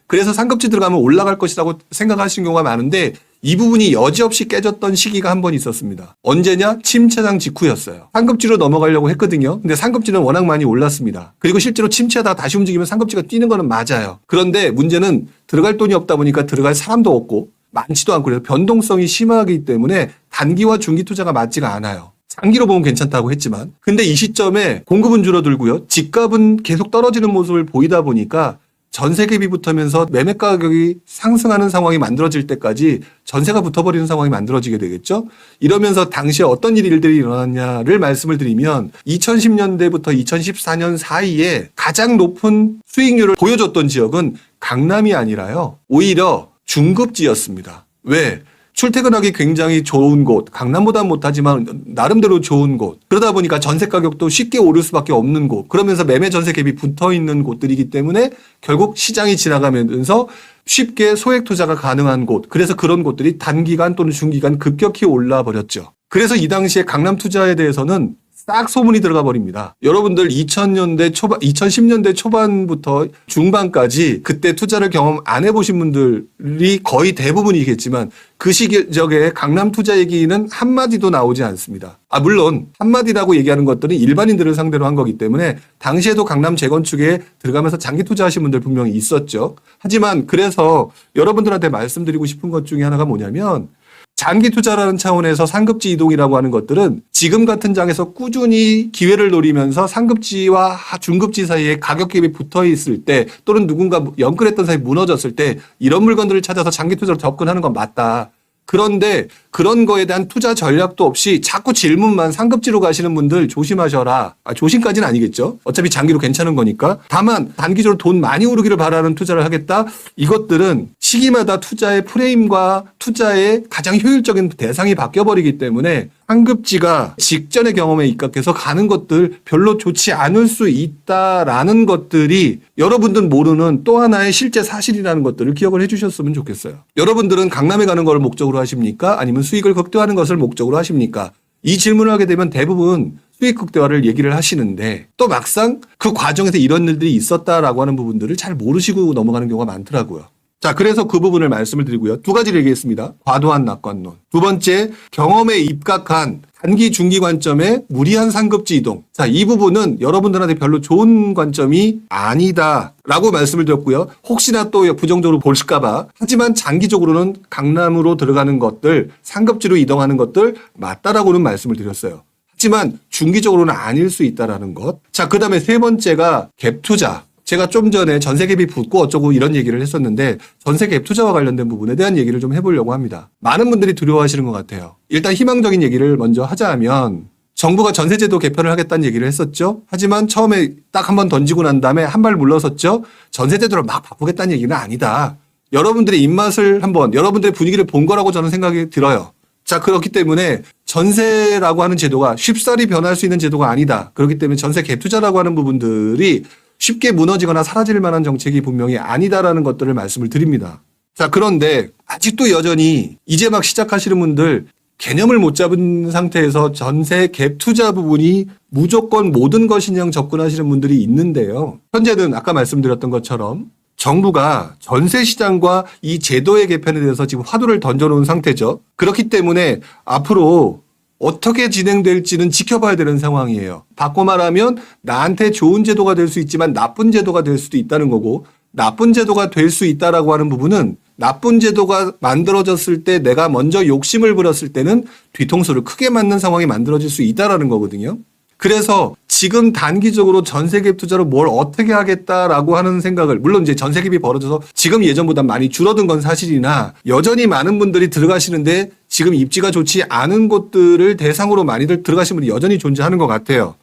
그래서 상급지 들어가면 올라갈 것이라고 생각하시는 경우가 많은데 이 부분이 여지없이 깨졌던 시기가 한 번 있었습니다. 언제냐? 침체장 직후였어요. 상급지로 넘어가려고 했거든요. 근데 상급지는 워낙 많이 올랐습니다. 그리고 실제로 침체하다가 다시 움직이면 상급지가 뛰는 거는 맞아요. 그런데 문제는 들어갈 돈이 없다 보니까 들어갈 사람도 없고 많지도 않고 그래서 변동성이 심하기 때문에 단기와 중기 투자가 맞지가 않아요. 장기로 보면 괜찮다고 했지만 근데 이 시점에 공급은 줄어들고요. 집값은 계속 떨어지는 모습을 보이다 보니까 전세갭이 붙으면서 매매 가격이 상승하는 상황이 만들어질 때까지 전세가 붙어버리는 상황이 만들어지게 되겠죠. 이러면서 당시에 어떤 일들이 일어났냐를 말씀을 드리면 2010년대부터 2014년 사이에 가장 높은 수익률을 보여줬던 지역은 강남이 아니라요. 오히려 중급지였습니다. 왜? 출퇴근하기 굉장히 좋은 곳, 강남보다는 못하지만 나름대로 좋은 곳. 그러다 보니까 전세 가격도 쉽게 오를 수밖에 없는 곳. 그러면서 매매 전세 갭이 붙어 있는 곳들이기 때문에 결국 시장이 지나가면서 쉽게 소액 투자가 가능한 곳. 그래서 그런 곳들이 단기간 또는 중기간 급격히 올라 버렸죠. 그래서 이 당시에 강남 투자에 대해서는 싹 소문이 들어가 버립니다. 여러분들 2010년대 초반부터 중반까지 그때 투자를 경험 안 해보신 분들이 거의 대부분이겠지만 그 시기적에 강남 투자 얘기는 한마디도 나오지 않습니다. 물론 한마디라고 얘기하는 것들은 일반인들을 상대로 한 거기 때문에 당시에도 강남 재건축에 들어가면서 장기 투자하신 분들 분명히 있었죠. 하지만 그래서 여러분들한테 말씀드리고 싶은 것 중에 하나가 뭐냐면 장기 투자라는 차원에서 상급지 이동이라고 하는 것들은 지금 같은 장에서 꾸준히 기회를 노리면서 상급지와 중급지 사이에 가격 갭이 붙어 있을 때 또는 누군가 연끌했던 사이에 무너졌을 때 이런 물건들을 찾아서 장기 투자로 접근하는 건 맞다. 그런데 그런 거에 대한 투자 전략도 없이 자꾸 질문만 상급지로 가시는 분들 조심하셔라. 조심까지는 아니겠죠. 어차피 장기로 괜찮은 거니까. 다만 단기적으로 돈 많이 오르기를 바라는 투자를 하겠다. 이것들은 시기마다 투자의 프레임과 투자의 가장 효율적인 대상이 바뀌어버리기 때문에 상급지가 직전의 경험에 입각해서 가는 것들 별로 좋지 않을 수 있다라는 것들이 여러분들 모르는 또 하나의 실제 사실이라는 것들을 기억을 해주셨으면 좋겠어요. 여러분들은 강남에 가는 걸 목적으로 하십니까? 아니면 수익을 극대화하는 것을 목적으로 하십니까? 이 질문을 하게 되면 대부분 수익 극대화를 얘기를 하시는데 또 막상 그 과정에서 이런 일들이 있었다라고 하는 부분들을 잘 모르시고 넘어가는 경우가 많더라고요. 자, 그래서 그 부분을 말씀을 드리고요. 두 가지를 얘기했습니다. 과도한 낙관론. 두 번째, 경험에 입각한 단기, 중기 관점의 무리한 상급지 이동. 자, 이 부분은 여러분들한테 별로 좋은 관점이 아니다라고 말씀을 드렸고요. 혹시나 또 부정적으로 보실까봐. 하지만 장기적으로는 강남으로 들어가는 것들, 상급지로 이동하는 것들 맞다라고는 말씀을 드렸어요. 하지만 중기적으로는 아닐 수 있다라는 것. 자, 그 다음에 세 번째가 갭 투자. 제가 좀 전에 전세 갭이 붙고 어쩌고 이런 얘기를 했었는데 전세 갭 투자와 관련된 부분에 대한 얘기를 좀 해보려고 합니다. 많은 분들이 두려워하시는 것 같아요. 일단 희망적인 얘기를 먼저 하자면 정부가 전세제도 개편을 하겠다는 얘기를 했었죠. 하지만 처음에 딱 한 번 던지고 난 다음에 한 발 물러섰죠. 전세제도를 막 바꾸겠다는 얘기는 아니다. 여러분들의 입맛을 한번 여러분들의 분위기를 본 거라고 저는 생각이 들어요. 자, 그렇기 때문에 전세라고 하는 제도가 쉽사리 변할 수 있는 제도가 아니다. 그렇기 때문에 전세 갭 투자라고 하는 부분들이 쉽게 무너지거나 사라질 만한 정책이 분명히 아니다라는 것들을 말씀을 드립니다. 자, 그런데 아직도 여전히 이제 막 시작하시는 분들 개념을 못 잡은 상태에서 전세 갭 투자 부분이 무조건 모든 것이냐 접근하시는 분들이 있는데요. 현재는 아까 말씀드렸던 것처럼 정부가 전세 시장과 이 제도의 개편에 대해서 지금 화두를 던져놓은 상태죠. 그렇기 때문에 앞으로 어떻게 진행될지는 지켜봐야 되는 상황이에요. 바꿔 말하면 나한테 좋은 제도가 될 수 있지만 나쁜 제도가 될 수도 있다는 거고, 나쁜 제도가 될 수 있다라고 하는 부분은 나쁜 제도가 만들어졌을 때 내가 먼저 욕심을 부렸을 때는 뒤통수를 크게 맞는 상황이 만들어질 수 있다라는 거거든요. 그래서 지금 단기적으로 전세갭 투자로 뭘 어떻게 하겠다라고 하는 생각을, 물론 이제 전세갭이 벌어져서 지금 예전보다 많이 줄어든 건 사실이나 여전히 많은 분들이 들어가시는데 지금 입지가 좋지 않은 곳들을 대상으로 많이들 들어가시는 분이 여전히 존재하는 것 같아요.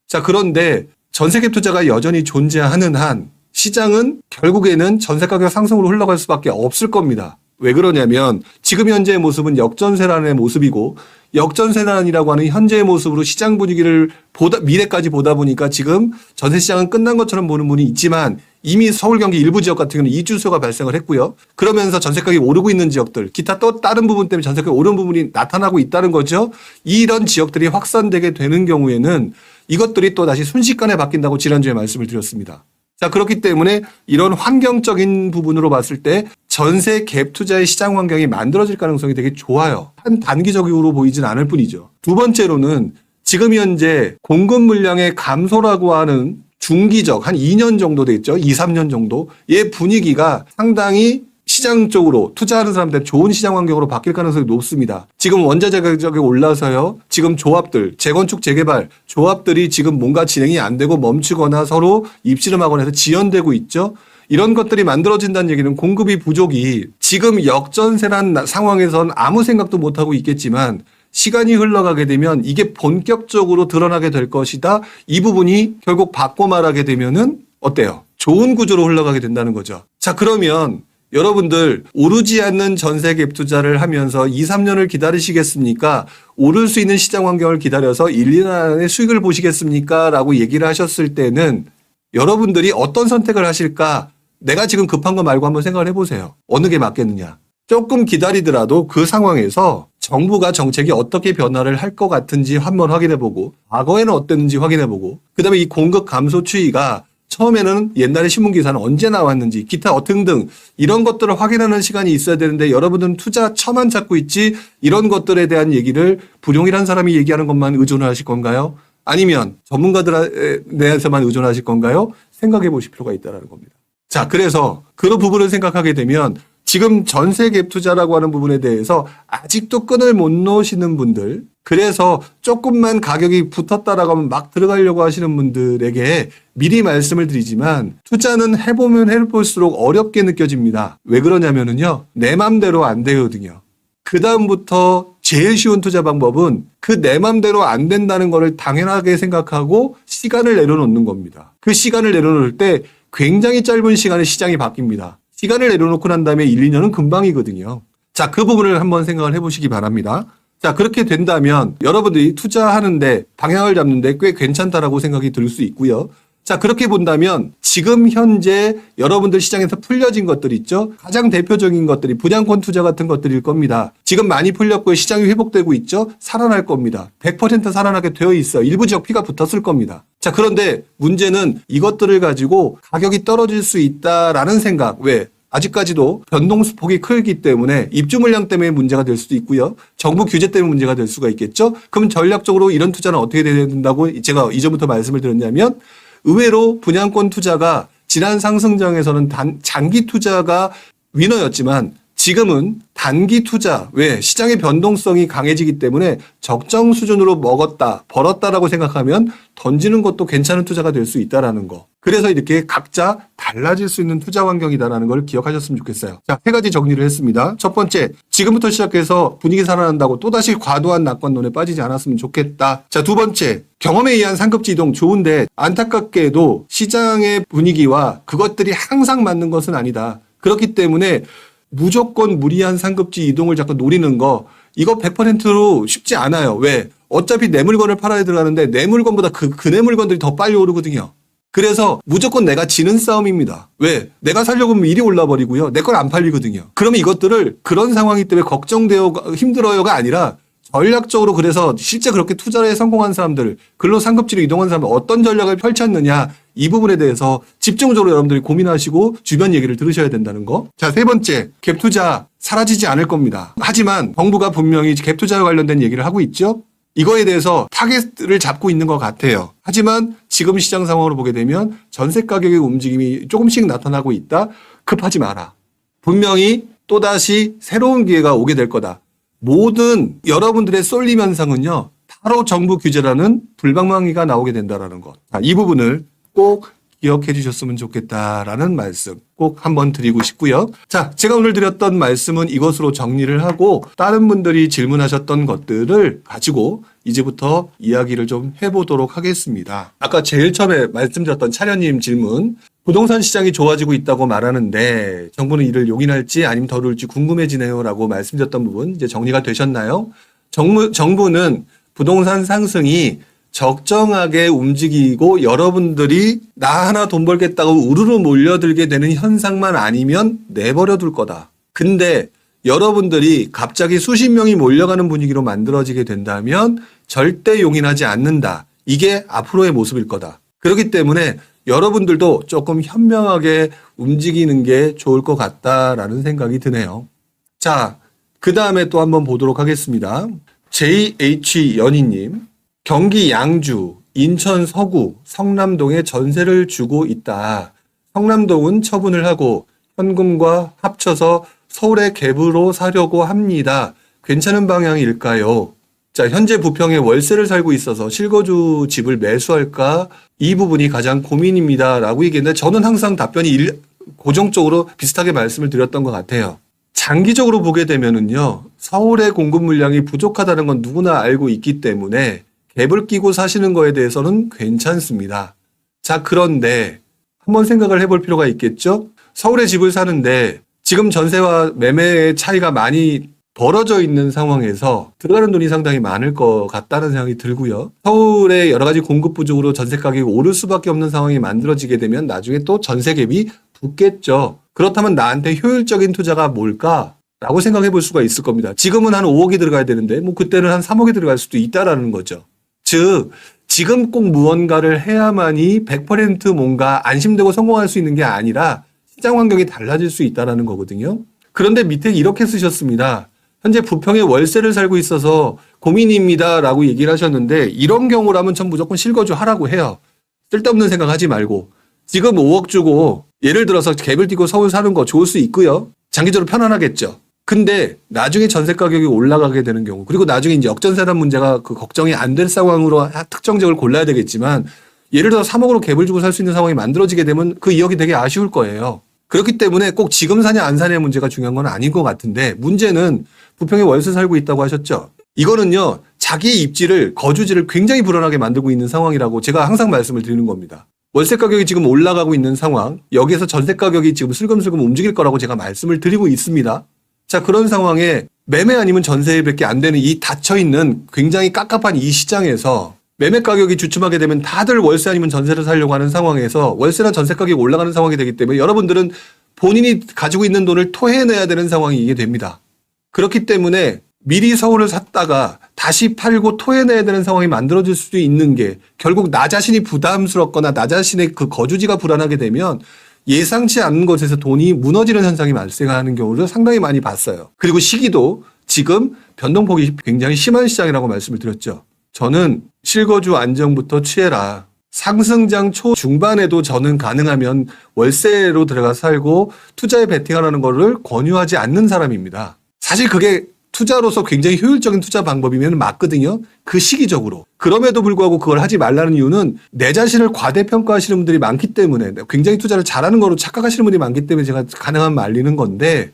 자, 그런데 전세갭 투자가 여전히 존재하는 한 시장은 결국에는 전세가격 상승으로 흘러갈 수밖에 없을 겁니다. 왜 그러냐면 지금 현재의 모습은 역전세란의 모습이고, 역전세란이라고 하는 현재의 모습으로 시장 분위기를 미래까지 보다 보니까 지금 전세 시장은 끝난 것처럼 보는 분이 있지만 이미 서울 경기 일부 지역 같은 경우는 이주수요가 발생을 했고요. 그러면서 전세가격이 오르고 있는 지역들, 기타 또 다른 부분 때문에 전세가격이 오르는 부분이 나타나고 있다는 거죠. 이런 지역들이 확산되게 되는 경우에는 이것들이 또 다시 순식간에 바뀐다고 지난주에 말씀을 드렸습니다. 자, 그렇기 때문에 이런 환경적인 부분으로 봤을 때 전세 갭 투자의 시장 환경이 만들어질 가능성이 되게 좋아요. 한 단기적으로 보이진 않을 뿐이죠. 두 번째로는 지금 현재 공급 물량의 감소라고 하는 중기적 한 2년 정도 됐죠. 2, 3년 정도의 분위기가 상당히 시장 쪽으로 투자하는 사람들 좋은 시장 환경으로 바뀔 가능성이 높습니다. 지금 원자재 가격이 올라서요. 지금 조합들, 재건축, 재개발 조합들이 지금 뭔가 진행이 안 되고 멈추거나 서로 입씨름하거나 해서 지연되고 있죠. 이런 것들이 만들어진다는 얘기는 공급이 부족이 지금 역전세란 상황에선 아무 생각도 못하고 있겠지만 시간이 흘러가게 되면 이게 본격적으로 드러나게 될 것이다. 이 부분이 결국 바꿔 말하게 되면은 어때요? 좋은 구조로 흘러가게 된다는 거죠. 자, 그러면 여러분들 오르지 않는 전세 갭 투자를 하면서 2, 3년을 기다리시겠습니까? 오를 수 있는 시장 환경을 기다려서 1, 2년 안에 수익을 보시겠습니까? 라고 얘기를 하셨을 때는 여러분들이 어떤 선택을 하실까? 내가 지금 급한 거 말고 한번 생각을 해보세요. 어느 게 맞겠느냐? 조금 기다리더라도 그 상황에서 정부가 정책이 어떻게 변화를 할 것 같은지 한번 확인해보고, 과거에는 어땠는지 확인해보고, 그 다음에 이 공급 감소 추이가 처음에는 옛날에 신문기사는 언제 나왔는지 기타 등등 이런 것들을 확인하는 시간이 있어야 되는데 여러분들은 투자처만 찾고 있지 이런 것들에 대한 얘기를 불용이라는 사람이 얘기하는 것만 의존을 하실 건가요? 아니면 전문가들에 대해서만 의존하실 건가요? 생각해 보실 필요가 있다는 겁니다. 자, 그래서 그런 부분을 생각하게 되면 지금 전세 갭 투자라고 하는 부분에 대해서 아직도 끈을 못 놓으시는 분들, 그래서 조금만 가격이 붙었다라고 하면 막 들어가려고 하시는 분들에게 미리 말씀을 드리지만 투자는 해보면 해볼수록 어렵게 느껴집니다. 왜 그러냐면은요, 내 맘대로 안 되거든요. 그 다음부터 제일 쉬운 투자 방법은 그 내 맘대로 안 된다는 거를 당연하게 생각하고 시간을 내려놓는 겁니다. 그 시간을 내려놓을 때 굉장히 짧은 시간에 시장이 바뀝니다. 시간을 내려놓고 난 다음에 1, 2년은 금방이거든요. 자, 그 부분을 한번 생각을 해보시기 바랍니다. 자, 그렇게 된다면 여러분들이 투자하는데 방향을 잡는데 꽤 괜찮다라고 생각이 들 수 있고요. 자, 그렇게 본다면 지금 현재 여러분들 시장에서 풀려진 것들 있죠? 가장 대표적인 것들이 분양권 투자 같은 것들일 겁니다. 지금 많이 풀렸고요. 시장이 회복되고 있죠? 살아날 겁니다. 100% 살아나게 되어 있어요. 일부 지역 피가 붙었을 겁니다. 자, 그런데 문제는 이것들을 가지고 가격이 떨어질 수 있다라는 생각. 왜? 아직까지도 변동폭이 크기 때문에 입주 물량 때문에 문제가 될 수도 있고요. 정부 규제 때문에 문제가 될 수가 있겠죠. 그럼 전략적으로 이런 투자는 어떻게 돼야 된다고 제가 이전부터 말씀을 드렸냐면 의외로 분양권 투자가 지난 상승장에서는 장기 투자가 위너였지만 지금은 단기 투자, 왜? 시장의 변동성이 강해지기 때문에 적정 수준으로 먹었다, 벌었다라고 생각하면 던지는 것도 괜찮은 투자가 될 수 있다라는 거. 그래서 이렇게 각자 달라질 수 있는 투자 환경이다라는 걸 기억하셨으면 좋겠어요. 자, 3가지 정리를 했습니다. 첫 번째, 지금부터 시작해서 분위기 살아난다고 또다시 과도한 낙관론에 빠지지 않았으면 좋겠다. 자, 두 번째, 경험에 의한 상급지 이동 좋은데 안타깝게도 시장의 분위기와 그것들이 항상 맞는 것은 아니다. 그렇기 때문에 무조건 무리한 상급지 이동을 자꾸 노리는 거 이거 100%로 쉽지 않아요. 왜? 어차피 내 물건을 팔아야 들어가는데 내 물건보다 그 내 물건들이 더 빨리 오르거든요. 그래서 무조건 내가 지는 싸움입니다. 왜? 내가 살려고 하면 일이 올라버리고요. 내 건 안 팔리거든요. 그러면 이것들을 그런 상황이기 때문에 걱정되어 힘들어요가 아니라 전략적으로 그래서 실제 그렇게 투자에 성공한 사람들, 근로 상급지로 이동한 사람들 어떤 전략을 펼쳤느냐 이 부분에 대해서 집중적으로 여러분들이 고민하시고 주변 얘기를 들으셔야 된다는 거. 자, 3번째, 갭 투자 사라지지 않을 겁니다. 하지만 정부가 분명히 갭 투자와 관련된 얘기를 하고 있죠. 이거에 대해서 타겟을 잡고 있는 것 같아요. 하지만 지금 시장 상황으로 보게 되면 전세 가격의 움직임이 조금씩 나타나고 있다. 급하지 마라. 분명히 또다시 새로운 기회가 오게 될 거다. 모든 여러분들의 쏠림 현상은요. 바로 정부 규제라는 불방망이가 나오게 된다라는 것. 자, 이 부분을 꼭 기억해 주셨으면 좋겠다라는 말씀 꼭 한번 드리고 싶고요. 자, 제가 오늘 드렸던 말씀은 이것으로 정리를 하고 다른 분들이 질문하셨던 것들을 가지고 이제부터 이야기를 좀 해보도록 하겠습니다. 아까 제일 처음에 말씀드렸던 차련님 질문. 부동산 시장이 좋아지고 있다고 말하는데 정부는 이를 용인할지 아니면 덜을지 궁금해지네요 라고 말씀드렸던 부분 이제 정리가 되셨나요? 정부는 부동산 상승이 적정하게 움직이고 여러분들이 나 하나 돈 벌겠다고 우르르 몰려들게 되는 현상만 아니면 내버려 둘 거다. 근데 여러분들이 갑자기 수십 명이 몰려가는 분위기로 만들어지게 된다면 절대 용인하지 않는다. 이게 앞으로의 모습일 거다. 그렇기 때문에 여러분들도 조금 현명하게 움직이는 게 좋을 것 같다라는 생각이 드네요. 자, 그 다음에 또 한번 보도록 하겠습니다. JH연희님, 경기 양주, 인천 서구, 성남동에 전세를 주고 있다. 성남동은 처분을 하고 현금과 합쳐서 서울에 갭으로 사려고 합니다. 괜찮은 방향일까요? 자, 현재 부평에 월세를 살고 있어서 실거주 집을 매수할까? 이 부분이 가장 고민입니다. 라고 얘기했는데 저는 항상 답변이 고정적으로 비슷하게 말씀을 드렸던 것 같아요. 장기적으로 보게 되면은요, 서울의 공급 물량이 부족하다는 건 누구나 알고 있기 때문에 갭을 끼고 사시는 거에 대해서는 괜찮습니다. 자, 그런데 한번 생각을 해볼 필요가 있겠죠? 서울에 집을 사는데 지금 전세와 매매의 차이가 많이 벌어져 있는 상황에서 들어가는 돈이 상당히 많을 것 같다는 생각이 들고요. 서울의 여러 가지 공급 부족으로 전세 가격이 오를 수밖에 없는 상황이 만들어지게 되면 나중에 또 전세 갭이 붙겠죠. 그렇다면 나한테 효율적인 투자가 뭘까? 라고 생각해 볼 수가 있을 겁니다. 지금은 한 5억이 들어가야 되는데 뭐 그때는 한 3억이 들어갈 수도 있다라는 거죠. 즉 지금 꼭 무언가를 해야만이 100% 뭔가 안심되고 성공할 수 있는 게 아니라 시장 환경이 달라질 수 있다라는 거거든요. 그런데 밑에 이렇게 쓰셨습니다. 현재 부평에 월세를 살고 있어서 고민입니다 라고 얘기를 하셨는데 이런 경우라면 전 무조건 실거주 하라고 해요. 쓸데없는 생각하지 말고 지금 5억 주고 예를 들어서 갭을 띄고 서울 사는 거 좋을 수 있고요. 장기적으로 편안하겠죠. 근데 나중에 전세 가격이 올라가게 되는 경우 그리고 나중에 이제 역전세란 문제가 그 걱정이 안 될 상황으로 특정 지역을 골라야 되겠지만 예를 들어 3억으로 갭을 주고 살 수 있는 상황이 만들어지게 되면 그 2억이 되게 아쉬울 거예요. 그렇기 때문에 꼭 지금 사냐 안 사냐 문제가 중요한 건 아닌 것 같은데 문제는 부평에 월세 살고 있다고 하셨죠. 이거는요. 자기의 입지를 거주지를 굉장히 불안하게 만들고 있는 상황이라고 제가 항상 말씀을 드리는 겁니다. 월세 가격이 지금 올라가고 있는 상황, 여기에서 전세 가격이 지금 슬금슬금 움직일 거라고 제가 말씀을 드리고 있습니다. 자, 그런 상황에 매매 아니면 전세밖에 안 되는 이 닫혀있는 굉장히 깝깝한 이 시장에서 매매 가격이 주춤하게 되면 다들 월세 아니면 전세를 살려고 하는 상황에서 월세나 전세 가격이 올라가는 상황이 되기 때문에 여러분들은 본인이 가지고 있는 돈을 토해내야 되는 상황이 이게 됩니다. 그렇기 때문에 미리 서울을 샀다가 다시 팔고 토해내야 되는 상황이 만들어질 수도 있는 게 결국 나 자신이 부담스럽거나 나 자신의 그 거주지가 불안하게 되면 예상치 않은 곳에서 돈이 무너지는 현상이 발생하는 경우를 상당히 많이 봤어요. 그리고 시기도 지금 변동폭이 굉장히 심한 시장이라고 말씀을 드렸죠. 저는 실거주 안정부터 취해라. 상승장 초중반에도 저는 가능하면 월세로 들어가 살고 투자에 베팅하라는 거를 권유하지 않는 사람입니다. 사실 그게 투자로서 굉장히 효율적인 투자 방법이면 맞거든요. 그 시기적으로. 그럼에도 불구하고 그걸 하지 말라는 이유는 내 자신을 과대평가하시는 분들이 많기 때문에 굉장히 투자를 잘하는 거로 착각하시는 분들이 많기 때문에 제가 가능하면 말리는 건데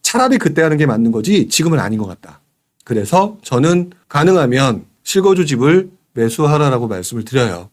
차라리 그때 하는 게 맞는 거지 지금은 아닌 것 같다. 그래서 저는 가능하면 실거주 집을 매수하라라고 말씀을 드려요.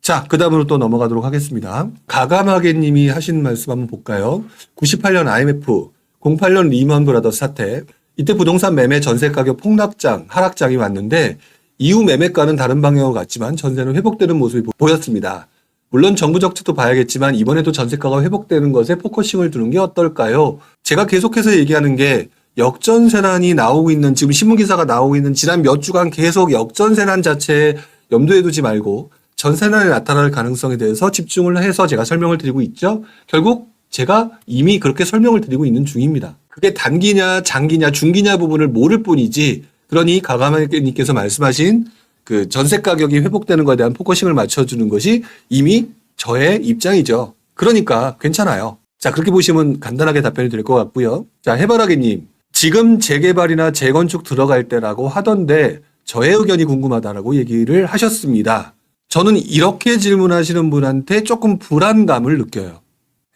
자, 그 다음으로 또 넘어가도록 하겠습니다. 가감하게 님이 하신 말씀 한번 볼까요? 98년 IMF, 08년 리먼 브라더스 사태, 이때 부동산 매매 전세 가격 폭락장, 하락장이 왔는데 이후 매매가는 다른 방향으로 갔지만 전세는 회복되는 모습이 보였습니다. 물론 정부 정책도 봐야겠지만 이번에도 전세가가 회복되는 것에 포커싱을 두는 게 어떨까요? 제가 계속해서 얘기하는 게 역전세난이 나오고 있는 지금 신문기사가 나오고 있는 지난 몇 주간 계속 역전세난 자체에 염두에 두지 말고 전세난이 나타날 가능성에 대해서 집중을 해서 제가 설명을 드리고 있죠. 결국 제가 이미 그렇게 설명을 드리고 있는 중입니다. 그게 단기냐 장기냐 중기냐 부분을 모를 뿐이지 그러니 가감님께서 말씀하신 그 전세 가격이 회복되는 것에 대한 포커싱을 맞춰주는 것이 이미 저의 입장이죠. 그러니까 괜찮아요. 자, 그렇게 보시면 간단하게 답변이 될 것 같고요. 자, 해바라기님. 지금 재개발이나 재건축 들어갈 때라고 하던데 저의 의견이 궁금하다라고 얘기를 하셨습니다. 저는 이렇게 질문하시는 분한테 조금 불안감을 느껴요.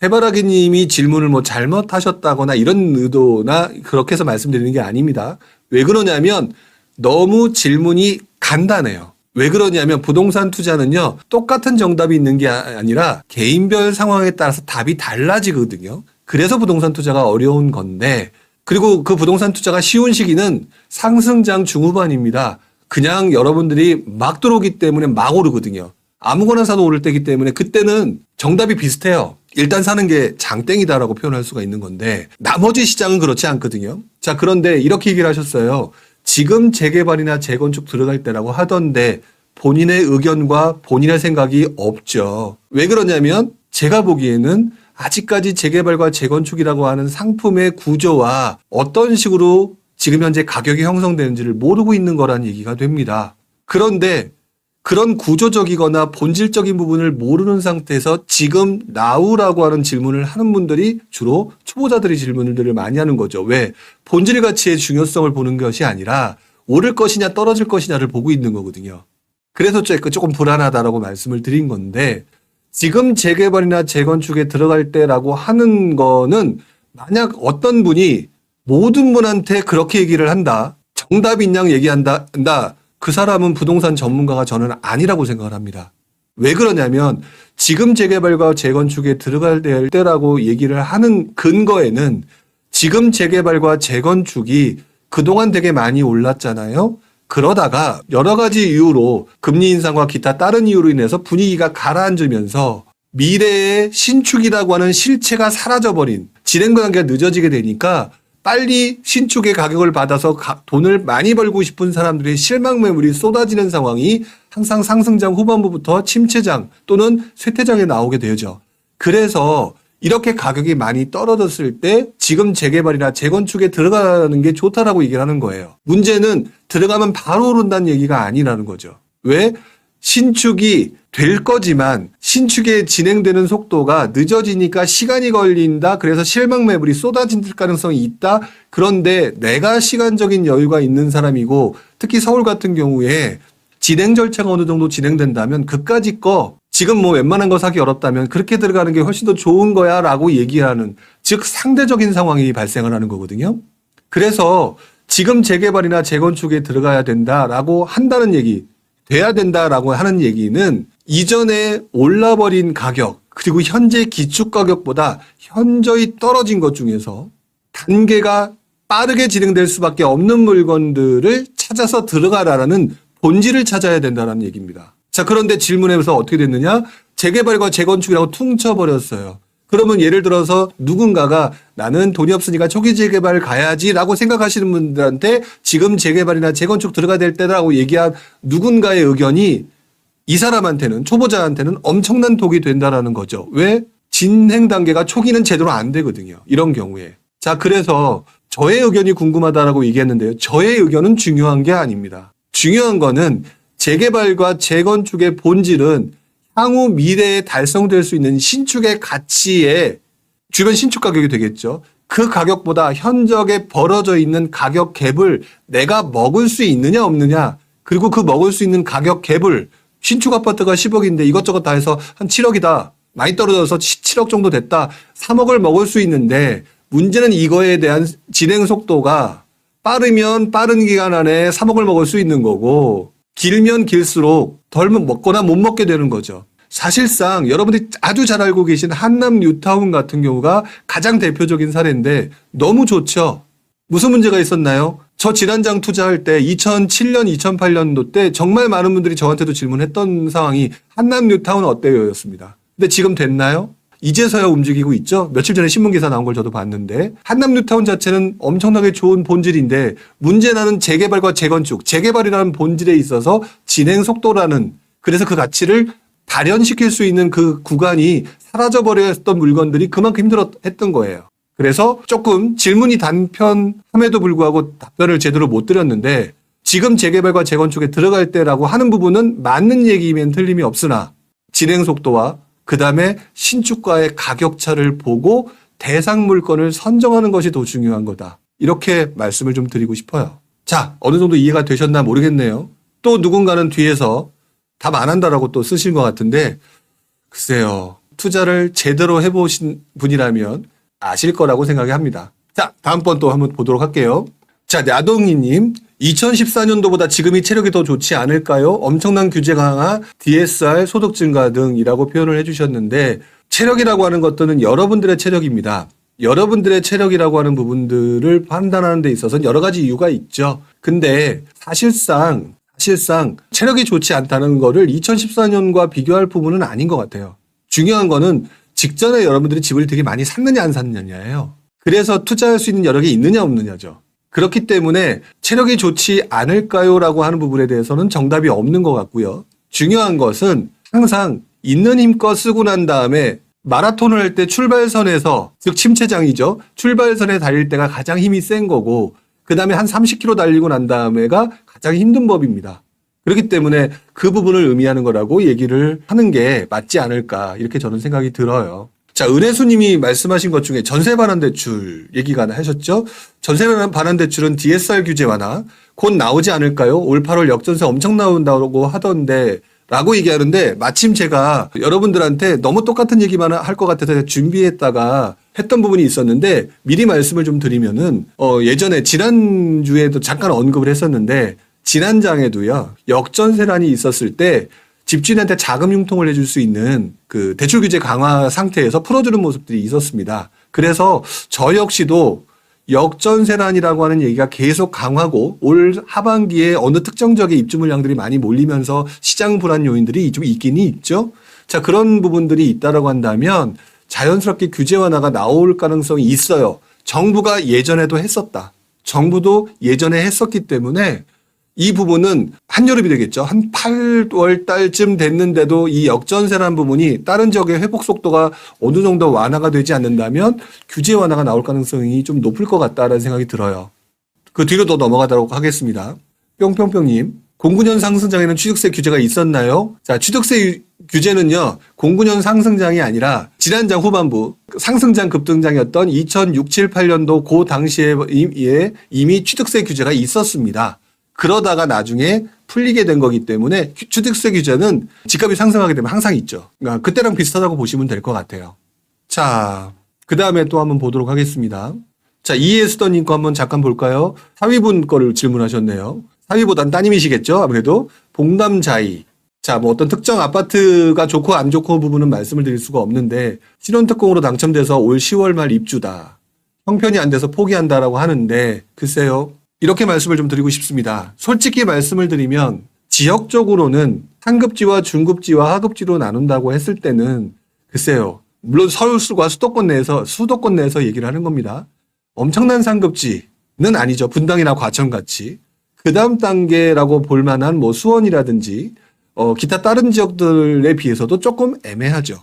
해바라기 님이 질문을 뭐 잘못하셨다거나 이런 의도나 그렇게 해서 말씀드리는 게 아닙니다. 왜 그러냐면 너무 질문이 간단해요. 왜 그러냐면 부동산 투자는요, 똑같은 정답이 있는 게 아니라 개인별 상황에 따라서 답이 달라지거든요. 그래서 부동산 투자가 어려운 건데, 그리고 그 부동산 투자가 쉬운 시기는 상승장 중후반입니다. 그냥 여러분들이 막 들어오기 때문에 막 오르거든요. 아무거나 사도 오를 때이기 때문에 그때는 정답이 비슷해요. 일단 사는 게 장땡이다라고 표현할 수가 있는 건데 나머지 시장은 그렇지 않거든요. 자, 그런데 이렇게 얘기를 하셨어요. 지금 재개발이나 재건축 들어갈 때라고 하던데 본인의 의견과 본인의 생각이 없죠. 왜 그러냐면 제가 보기에는 아직까지 재개발과 재건축이라고 하는 상품의 구조와 어떤 식으로 지금 현재 가격이 형성되는지를 모르고 있는 거란 얘기가 됩니다. 그런데 그런 구조적이거나 본질적인 부분을 모르는 상태에서 지금 나우라고 하는 질문을 하는 분들이 주로 초보자들이 질문들을 많이 하는 거죠. 왜? 본질 가치의 중요성을 보는 것이 아니라 오를 것이냐 떨어질 것이냐를 보고 있는 거거든요. 그래서 조금 불안하다라고 말씀을 드린 건데 지금 재개발이나 재건축에 들어갈 때라고 하는 거는 만약 어떤 분이 모든 분한테 그렇게 얘기를 한다. 정답인 양 얘기한다. 그 사람은 부동산 전문가가 저는 아니라고 생각을 합니다. 왜 그러냐면 지금 재개발과 재건축에 들어갈 때라고 얘기를 하는 근거에는 지금 재개발과 재건축이 그동안 되게 많이 올랐잖아요. 그러다가 여러 가지 이유로 금리 인상과 기타 다른 이유로 인해서 분위기가 가라앉으면서 미래의 신축이라고 하는 실체가 사라져버린 진행 단계가 늦어지게 되니까 빨리 신축의 가격을 받아서 돈을 많이 벌고 싶은 사람들의 실망 매물이 쏟아지는 상황이 항상 상승장 후반부부터 침체장 또는 쇠퇴장에 나오게 되죠. 그래서 이렇게 가격이 많이 떨어졌을 때 지금 재개발이나 재건축에 들어가는 게 좋다라고 얘기를 하는 거예요. 문제는 들어가면 바로 오른다는 얘기가 아니라는 거죠. 왜? 신축이 될 거지만 신축에 진행되는 속도가 늦어지니까 시간이 걸린다. 그래서 실망 매물이 쏟아질 가능성이 있다. 그런데 내가 시간적인 여유가 있는 사람이고 특히 서울 같은 경우에 진행 절차가 어느 정도 진행된다면 그까짓 거 지금 뭐 웬만한 거 사기 어렵다면 그렇게 들어가는 게 훨씬 더 좋은 거야 라고 얘기하는, 즉 상대적인 상황이 발생을 하는 거거든요. 그래서 지금 재개발이나 재건축에 들어가야 된다라고 한다는 얘기, 돼야 된다라고 하는 얘기는 이전에 올라버린 가격 그리고 현재 기축 가격보다 현저히 떨어진 것 중에서 단계가 빠르게 진행될 수밖에 없는 물건들을 찾아서 들어가라라는 본질을 찾아야 된다는 얘기입니다. 자, 그런데 질문에서 어떻게 됐느냐? 재개발과 재건축이라고 퉁쳐버렸어요. 그러면 예를 들어서 누군가가 나는 돈이 없으니까 초기 재개발 가야지라고 생각하시는 분들한테 지금 재개발이나 재건축 들어가야 될 때라고 얘기한 누군가의 의견이 이 사람한테는, 초보자한테는 엄청난 독이 된다라는 거죠. 왜? 진행 단계가 초기는 제대로 안 되거든요. 이런 경우에. 자, 그래서 저의 의견이 궁금하다라고 얘기했는데요. 저의 의견은 중요한 게 아닙니다. 중요한 거는 재개발과 재건축의 본질은 향후 미래에 달성될 수 있는 신축의 가치에 주변 신축 가격이 되겠죠. 그 가격보다 현저하게 벌어져 있는 가격 갭을 내가 먹을 수 있느냐 없느냐, 그리고 그 먹을 수 있는 가격 갭을 신축 아파트가 10억인데 이것저것 다 해서 한 7억이다. 많이 떨어져서 7억 정도 됐다. 3억을 먹을 수 있는데 문제는 이거에 대한 진행 속도가 빠르면 빠른 기간 안에 3억을 먹을 수 있는 거고 길면 길수록 덜 먹거나 못 먹게 되는 거죠. 사실상 여러분들이 아주 잘 알고 계신 한남 뉴타운 같은 경우가 가장 대표적인 사례인데 너무 좋죠. 무슨 문제가 있었나요? 저 진안장 투자할 때 2007년, 2008년도 때 정말 많은 분들이 저한테도 질문했던 상황이 한남 뉴타운 어때요? 였습니다. 근데 지금 됐나요? 이제서야 움직이고 있죠. 며칠 전에 신문기사 나온 걸 저도 봤는데 한남 뉴타운 자체는 엄청나게 좋은 본질인데 문제는 재개발과 재건축, 재개발이라는 본질에 있어서 진행 속도라는, 그래서 그 가치를 발현시킬 수 있는 그 구간이 사라져버렸던 물건들이 그만큼 힘들었던 거예요. 그래서 조금 질문이 단편함에도 불구하고 답변을 제대로 못 드렸는데 지금 재개발과 재건축에 들어갈 때라고 하는 부분은 맞는 얘기면 틀림이 없으나 진행 속도와 그 다음에 신축과의 가격차를 보고 대상 물건을 선정하는 것이 더 중요한 거다. 이렇게 말씀을 좀 드리고 싶어요. 자, 어느 정도 이해가 되셨나 모르겠네요. 또 누군가는 뒤에서 답 안 한다라고 또 쓰신 것 같은데 글쎄요. 투자를 제대로 해보신 분이라면 아실 거라고 생각이 합니다. 자, 다음번 또 한번 보도록 할게요. 자, 나동이님, 2014년도보다 지금이 체력이 더 좋지 않을까요? 엄청난 규제 강화, DSR, 소득 증가 등이라고 표현을 해주셨는데 체력이라고 하는 것들은 여러분들의 체력입니다. 여러분들의 체력이라고 하는 부분들을 판단하는 데 있어서는 여러 가지 이유가 있죠. 근데 사실상 체력이 좋지 않다는 거를 2014년과 비교할 부분은 아닌 것 같아요. 중요한 거는 직전에 여러분들이 집을 되게 많이 샀느냐 안 샀느냐예요. 그래서 투자할 수 있는 여력이 있느냐 없느냐죠. 그렇기 때문에 체력이 좋지 않을까요? 라고 하는 부분에 대해서는 정답이 없는 것 같고요. 중요한 것은 항상 있는 힘껏 쓰고 난 다음에 마라톤을 할 때 출발선에서, 즉 침체장이죠. 출발선에 달릴 때가 가장 힘이 센 거고 그 다음에 한 30km 달리고 난 다음에가 가장 힘든 법입니다. 그렇기 때문에 그 부분을 의미하는 거라고 얘기를 하는 게 맞지 않을까 이렇게 저는 생각이 들어요. 자, 은혜수님이 말씀하신 것 중에 전세 반환 대출 얘기가 하셨죠. 전세 반환 대출은 DSR 규제 완화 곧 나오지 않을까요? 올 8월 역전세 엄청 나온다고 하던데 라고 얘기하는데 마침 제가 여러분들한테 너무 똑같은 얘기만 할 것 같아서 준비했다가 했던 부분이 있었는데 미리 말씀을 좀 드리면은 예전에 지난주에도 잠깐 언급을 했었는데 지난장에도요 역전세란이 있었을 때 집주인한테 자금 융통을 해줄 수 있는 그 대출 규제 강화 상태에서 풀어주는 모습들이 있었습니다. 그래서 저 역시도 역전세란이라고 하는 얘기가 계속 강하고 올 하반기에 어느 특정 지역에 입주 물량들이 많이 몰리면서 시장 불안 요인들이 좀 있긴 있죠. 자, 그런 부분들이 있다라고 한다면 자연스럽게 규제 완화가 나올 가능성이 있어요. 정부가 예전에도 했었다. 정부도 예전에 했었기 때문에 이 부분은 한여름이 되겠죠. 한 8월 달쯤 됐는데도 이 역전세라는 부분이 다른 지역의 회복 속도가 어느 정도 완화가 되지 않는다면 규제 완화가 나올 가능성이 좀 높을 것 같다라는 생각이 들어요. 그 뒤로 더 넘어가도록 하겠습니다. 뿅뿅뿅님, 09년 상승장에는 취득세 규제가 있었나요? 자, 취득세 규제는요, 09년 상승장이 아니라 지난장 후반부 상승장 급등장이었던 2006, 7, 8년도 그 당시에 이미 취득세 규제가 있었습니다. 그러다가 나중에 풀리게 된 거기 때문에 취득세 규제는 집값이 상승하게 되면 항상 있죠. 그러니까 그때랑 비슷하다고 보시면 될 것 같아요. 자, 그 다음에 또 한번 보도록 하겠습니다. 자, 이해수더님 거 한번 잠깐 볼까요? 사위분 거를 질문하셨네요. 사위보단 따님이시겠죠? 아무래도 봉담자이. 자, 뭐 어떤 특정 아파트가 좋고 안 좋고 부분은 말씀을 드릴 수가 없는데 신혼특공으로 당첨돼서 올 10월 말 입주다. 형편이 안 돼서 포기한다라고 하는데 글쎄요. 이렇게 말씀을 좀 드리고 싶습니다. 솔직히 말씀을 드리면 지역적으로는 상급지와 중급지와 하급지로 나눈다고 했을 때는 글쎄요. 물론 서울과 수도권 내에서 얘기를 하는 겁니다. 엄청난 상급지는 아니죠. 분당이나 과천같이. 그 다음 단계라고 볼 만한 뭐 수원이라든지 기타 다른 지역들에 비해서도 조금 애매하죠.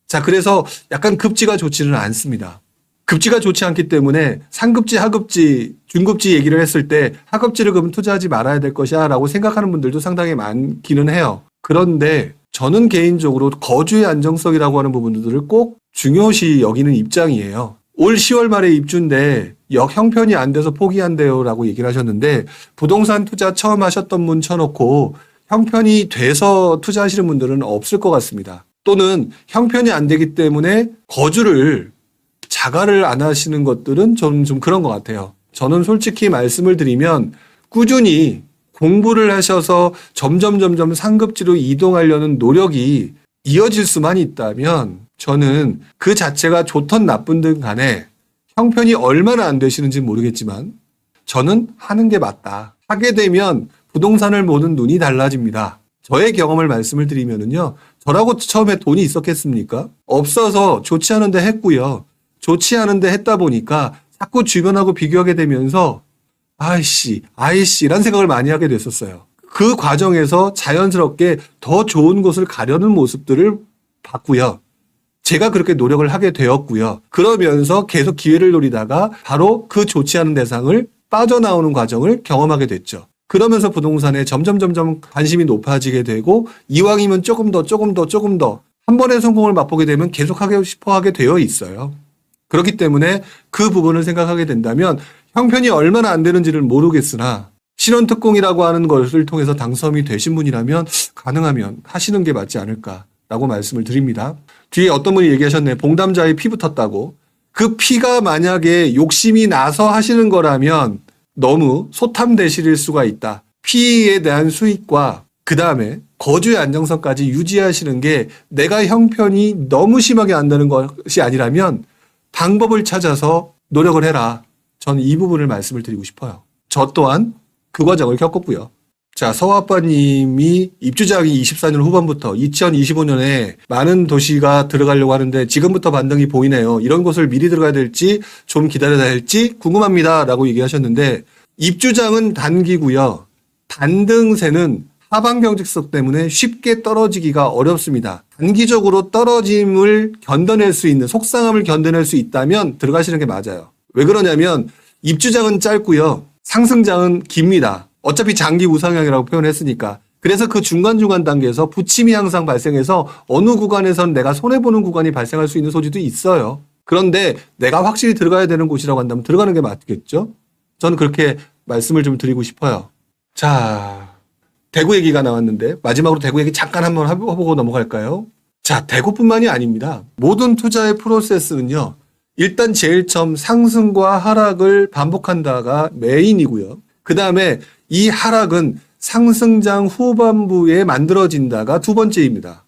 자, 그래서 약간 급지가 좋지는 않습니다. 급지가 좋지 않기 때문에 상급지, 하급지, 중급지 얘기를 했을 때 하급지를 그럼 투자하지 말아야 될 것이야 라고 생각하는 분들도 상당히 많기는 해요. 그런데 저는 개인적으로 거주의 안정성이라고 하는 부분들을 꼭 중요시 여기는 입장이에요. 올 10월 말에 입주인데 형편이 안 돼서 포기한대요 라고 얘기를 하셨는데 부동산 투자 처음 하셨던 분 쳐놓고 형편이 돼서 투자하시는 분들은 없을 것 같습니다. 또는 형편이 안 되기 때문에 거주를 자가를 안 하시는 것들은 저는 좀 그런 것 같아요. 저는 솔직히 말씀을 드리면 꾸준히 공부를 하셔서 점점 상급지로 이동하려는 노력이 이어질 수만 있다면 저는 그 자체가 좋든 나쁜든 간에 형편이 얼마나 안 되시는지 모르겠지만 저는 하는 게 맞다. 하게 되면 부동산을 보는 눈이 달라집니다. 저의 경험을 말씀을 드리면은요. 저라고 처음에 돈이 있었겠습니까? 없어서 좋지 않은데 했고요. 좋지 않은데 했다 보니까 자꾸 주변하고 비교하게 되면서 아이씨란 생각을 많이 하게 됐었어요. 그 과정에서 자연스럽게 더 좋은 곳을 가려는 모습들을 봤고요. 제가 그렇게 노력을 하게 되었고요. 그러면서 계속 기회를 노리다가 바로 그 좋지 않은 대상을 빠져나오는 과정을 경험하게 됐죠. 그러면서 부동산에 점점 관심이 높아지게 되고 이왕이면 조금 더 한 번의 성공을 맛보게 되면 계속하고 싶어 하게 되어 있어요. 그렇기 때문에 그 부분을 생각하게 된다면 형편이 얼마나 안 되는지를 모르겠으나 신혼특공이라고 하는 것을 통해서 당첨이 되신 분이라면 가능하면 하시는 게 맞지 않을까라고 말씀을 드립니다. 뒤에 어떤 분이 얘기하셨네. 봉담자의 피 붙었다고. 그 피가 만약에 욕심이 나서 하시는 거라면 너무 소탐대실일 수가 있다. 피에 대한 수익과 그 다음에 거주의 안정성까지 유지하시는 게 내가 형편이 너무 심하게 안 되는 것이 아니라면 방법을 찾아서 노력을 해라. 저는 이 부분을 말씀을 드리고 싶어요. 저 또한 그 과정을 겪었고요. 자, 서아빠님이 입주자금이 24년 후반부터 2025년에 많은 도시가 들어가려고 하는데 지금부터 반등이 보이네요. 이런 곳을 미리 들어가야 될지 좀 기다려야 할지 궁금합니다. 라고 얘기하셨는데 입주장은 단기고요. 반등세는 하방 경직성 때문에 쉽게 떨어지기가 어렵습니다. 단기적으로 떨어짐을 견뎌낼 수 있는 속상함을 견뎌낼 수 있다면 들어가시는 게 맞아요. 왜 그러냐면 입주장은 짧고요. 상승장은 깁니다. 어차피 장기 우상향이라고 표현했으니까. 그래서 그 중간중간 단계에서 부침이 항상 발생해서 어느 구간에서는 내가 손해보는 구간이 발생할 수 있는 소지도 있어요. 그런데 내가 확실히 들어가야 되는 곳이라고 한다면 들어가는 게 맞겠죠? 저는 그렇게 말씀을 좀 드리고 싶어요. 자, 대구 얘기가 나왔는데 마지막으로 대구 얘기 잠깐 한번 해보고 넘어갈까요? 자, 대구뿐만이 아닙니다. 모든 투자의 프로세스는요. 일단 제일 처음 상승과 하락을 반복한다가 메인이고요. 그 다음에 이 하락은 상승장 후반부에 만들어진다가 두 번째입니다.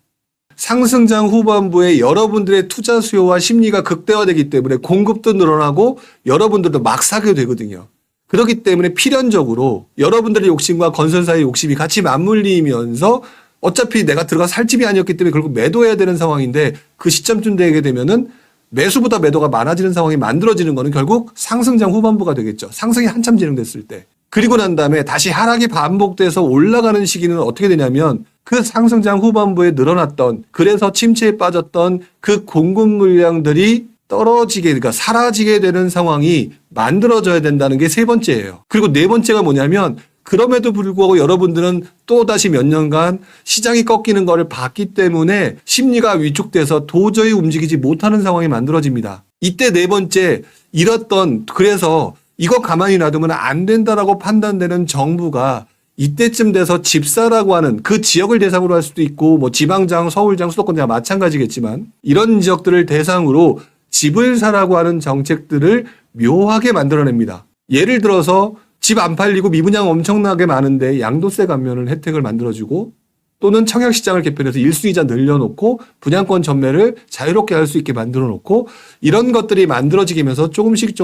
상승장 후반부에 여러분들의 투자 수요와 심리가 극대화되기 때문에 공급도 늘어나고 여러분들도 막 사게 되거든요. 그렇기 때문에 필연적으로 여러분들의 욕심과 건설사의 욕심이 같이 맞물리면서 어차피 내가 들어가 살 집이 아니었기 때문에 결국 매도해야 되는 상황인데 그 시점쯤 되게 되면은 매수보다 매도가 많아지는 상황이 만들어지는 거는 결국 상승장 후반부가 되겠죠. 상승이 한참 진행됐을 때. 그리고 난 다음에 다시 하락이 반복돼서 올라가는 시기는 어떻게 되냐면 그 상승장 후반부에 늘어났던 그래서 침체에 빠졌던 그 공급 물량들이 떨어지게 그러니까 사라지게 되는 상황이 만들어져야 된다는 게 세 번째예요. 그리고 네 번째가 뭐냐면 그럼에도 불구하고 여러분들은 또다시 몇 년간 시장이 꺾이는 거를 봤기 때문에 심리가 위축돼서 도저히 움직이지 못하는 상황이 만들어집니다. 이때 네 번째 잃었던 그래서 이거 가만히 놔두면 안 된다라고 판단되는 정부가 이때쯤 돼서 집사라고 하는 그 지역을 대상으로 할 수도 있고 뭐 지방장, 서울장, 수도권장 마찬가지겠지만 이런 지역들을 대상으로 집을 사라고 하는 정책들을 묘하게 만들어냅니다. 예를 들어서 집 안 팔리고 미분양 엄청나게 많은데 양도세 감면을 혜택을 만들어주고 또는 청약시장을 개편해서 1순위자 늘려놓고 분양권 전매를 자유롭게 할 수 있게 만들어놓고 이런 것들이 만들어지면서 조금씩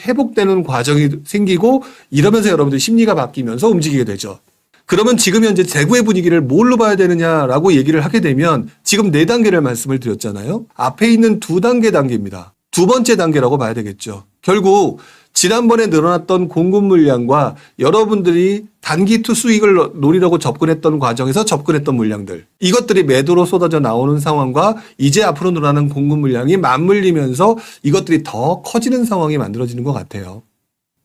회복되는 과정이 생기고 이러면서 여러분들 심리가 바뀌면서 움직이게 되죠. 그러면 지금 현재 대구의 분위기를 뭘로 봐야 되느냐라고 얘기를 하게 되면 지금 4단계를 말씀을 드렸잖아요. 앞에 있는 2단계입니다. 두 번째 단계라고 봐야 되겠죠. 결국 지난번에 늘어났던 공급 물량과 여러분들이 단기 투 수익을 노리려고 접근했던 과정에서 접근했던 물량들 이것들이 매도로 쏟아져 나오는 상황과 이제 앞으로 늘어나는 공급 물량이 맞물리면서 이것들이 더 커지는 상황이 만들어지는 것 같아요.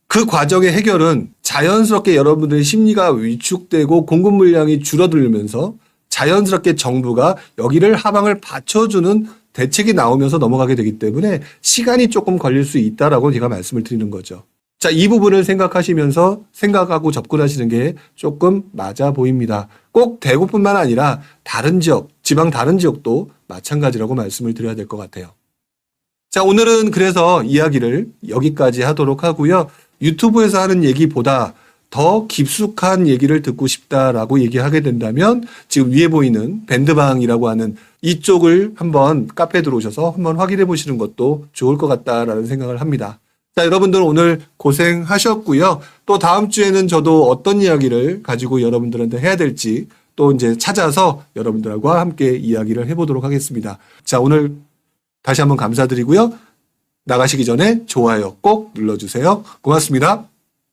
그 과정의 해결은 자연스럽게 여러분들의 심리가 위축되고 공급 물량이 줄어들면서 자연스럽게 정부가 여기를 하방을 받쳐주는 대책이 나오면서 넘어가게 되기 때문에 시간이 조금 걸릴 수 있다라고 제가 말씀을 드리는 거죠. 자, 이 부분을 생각하시면서 생각하고 접근하시는 게 조금 맞아 보입니다. 꼭 대구뿐만 아니라 다른 지역, 지방 다른 지역도 마찬가지라고 말씀을 드려야 될 것 같아요. 자, 오늘은 그래서 이야기를 여기까지 하도록 하고요. 유튜브에서 하는 얘기보다 더 깊숙한 얘기를 듣고 싶다라고 얘기하게 된다면 지금 위에 보이는 밴드방이라고 하는 이쪽을 한번 카페에 들어오셔서 한번 확인해 보시는 것도 좋을 것 같다라는 생각을 합니다. 자, 여러분들 오늘 고생하셨고요. 또 다음 주에는 저도 어떤 이야기를 가지고 여러분들한테 해야 될지 또 이제 찾아서 여러분들과 함께 이야기를 해보도록 하겠습니다. 자, 오늘 다시 한번 감사드리고요. 나가시기 전에 좋아요 꼭 눌러주세요. 고맙습니다.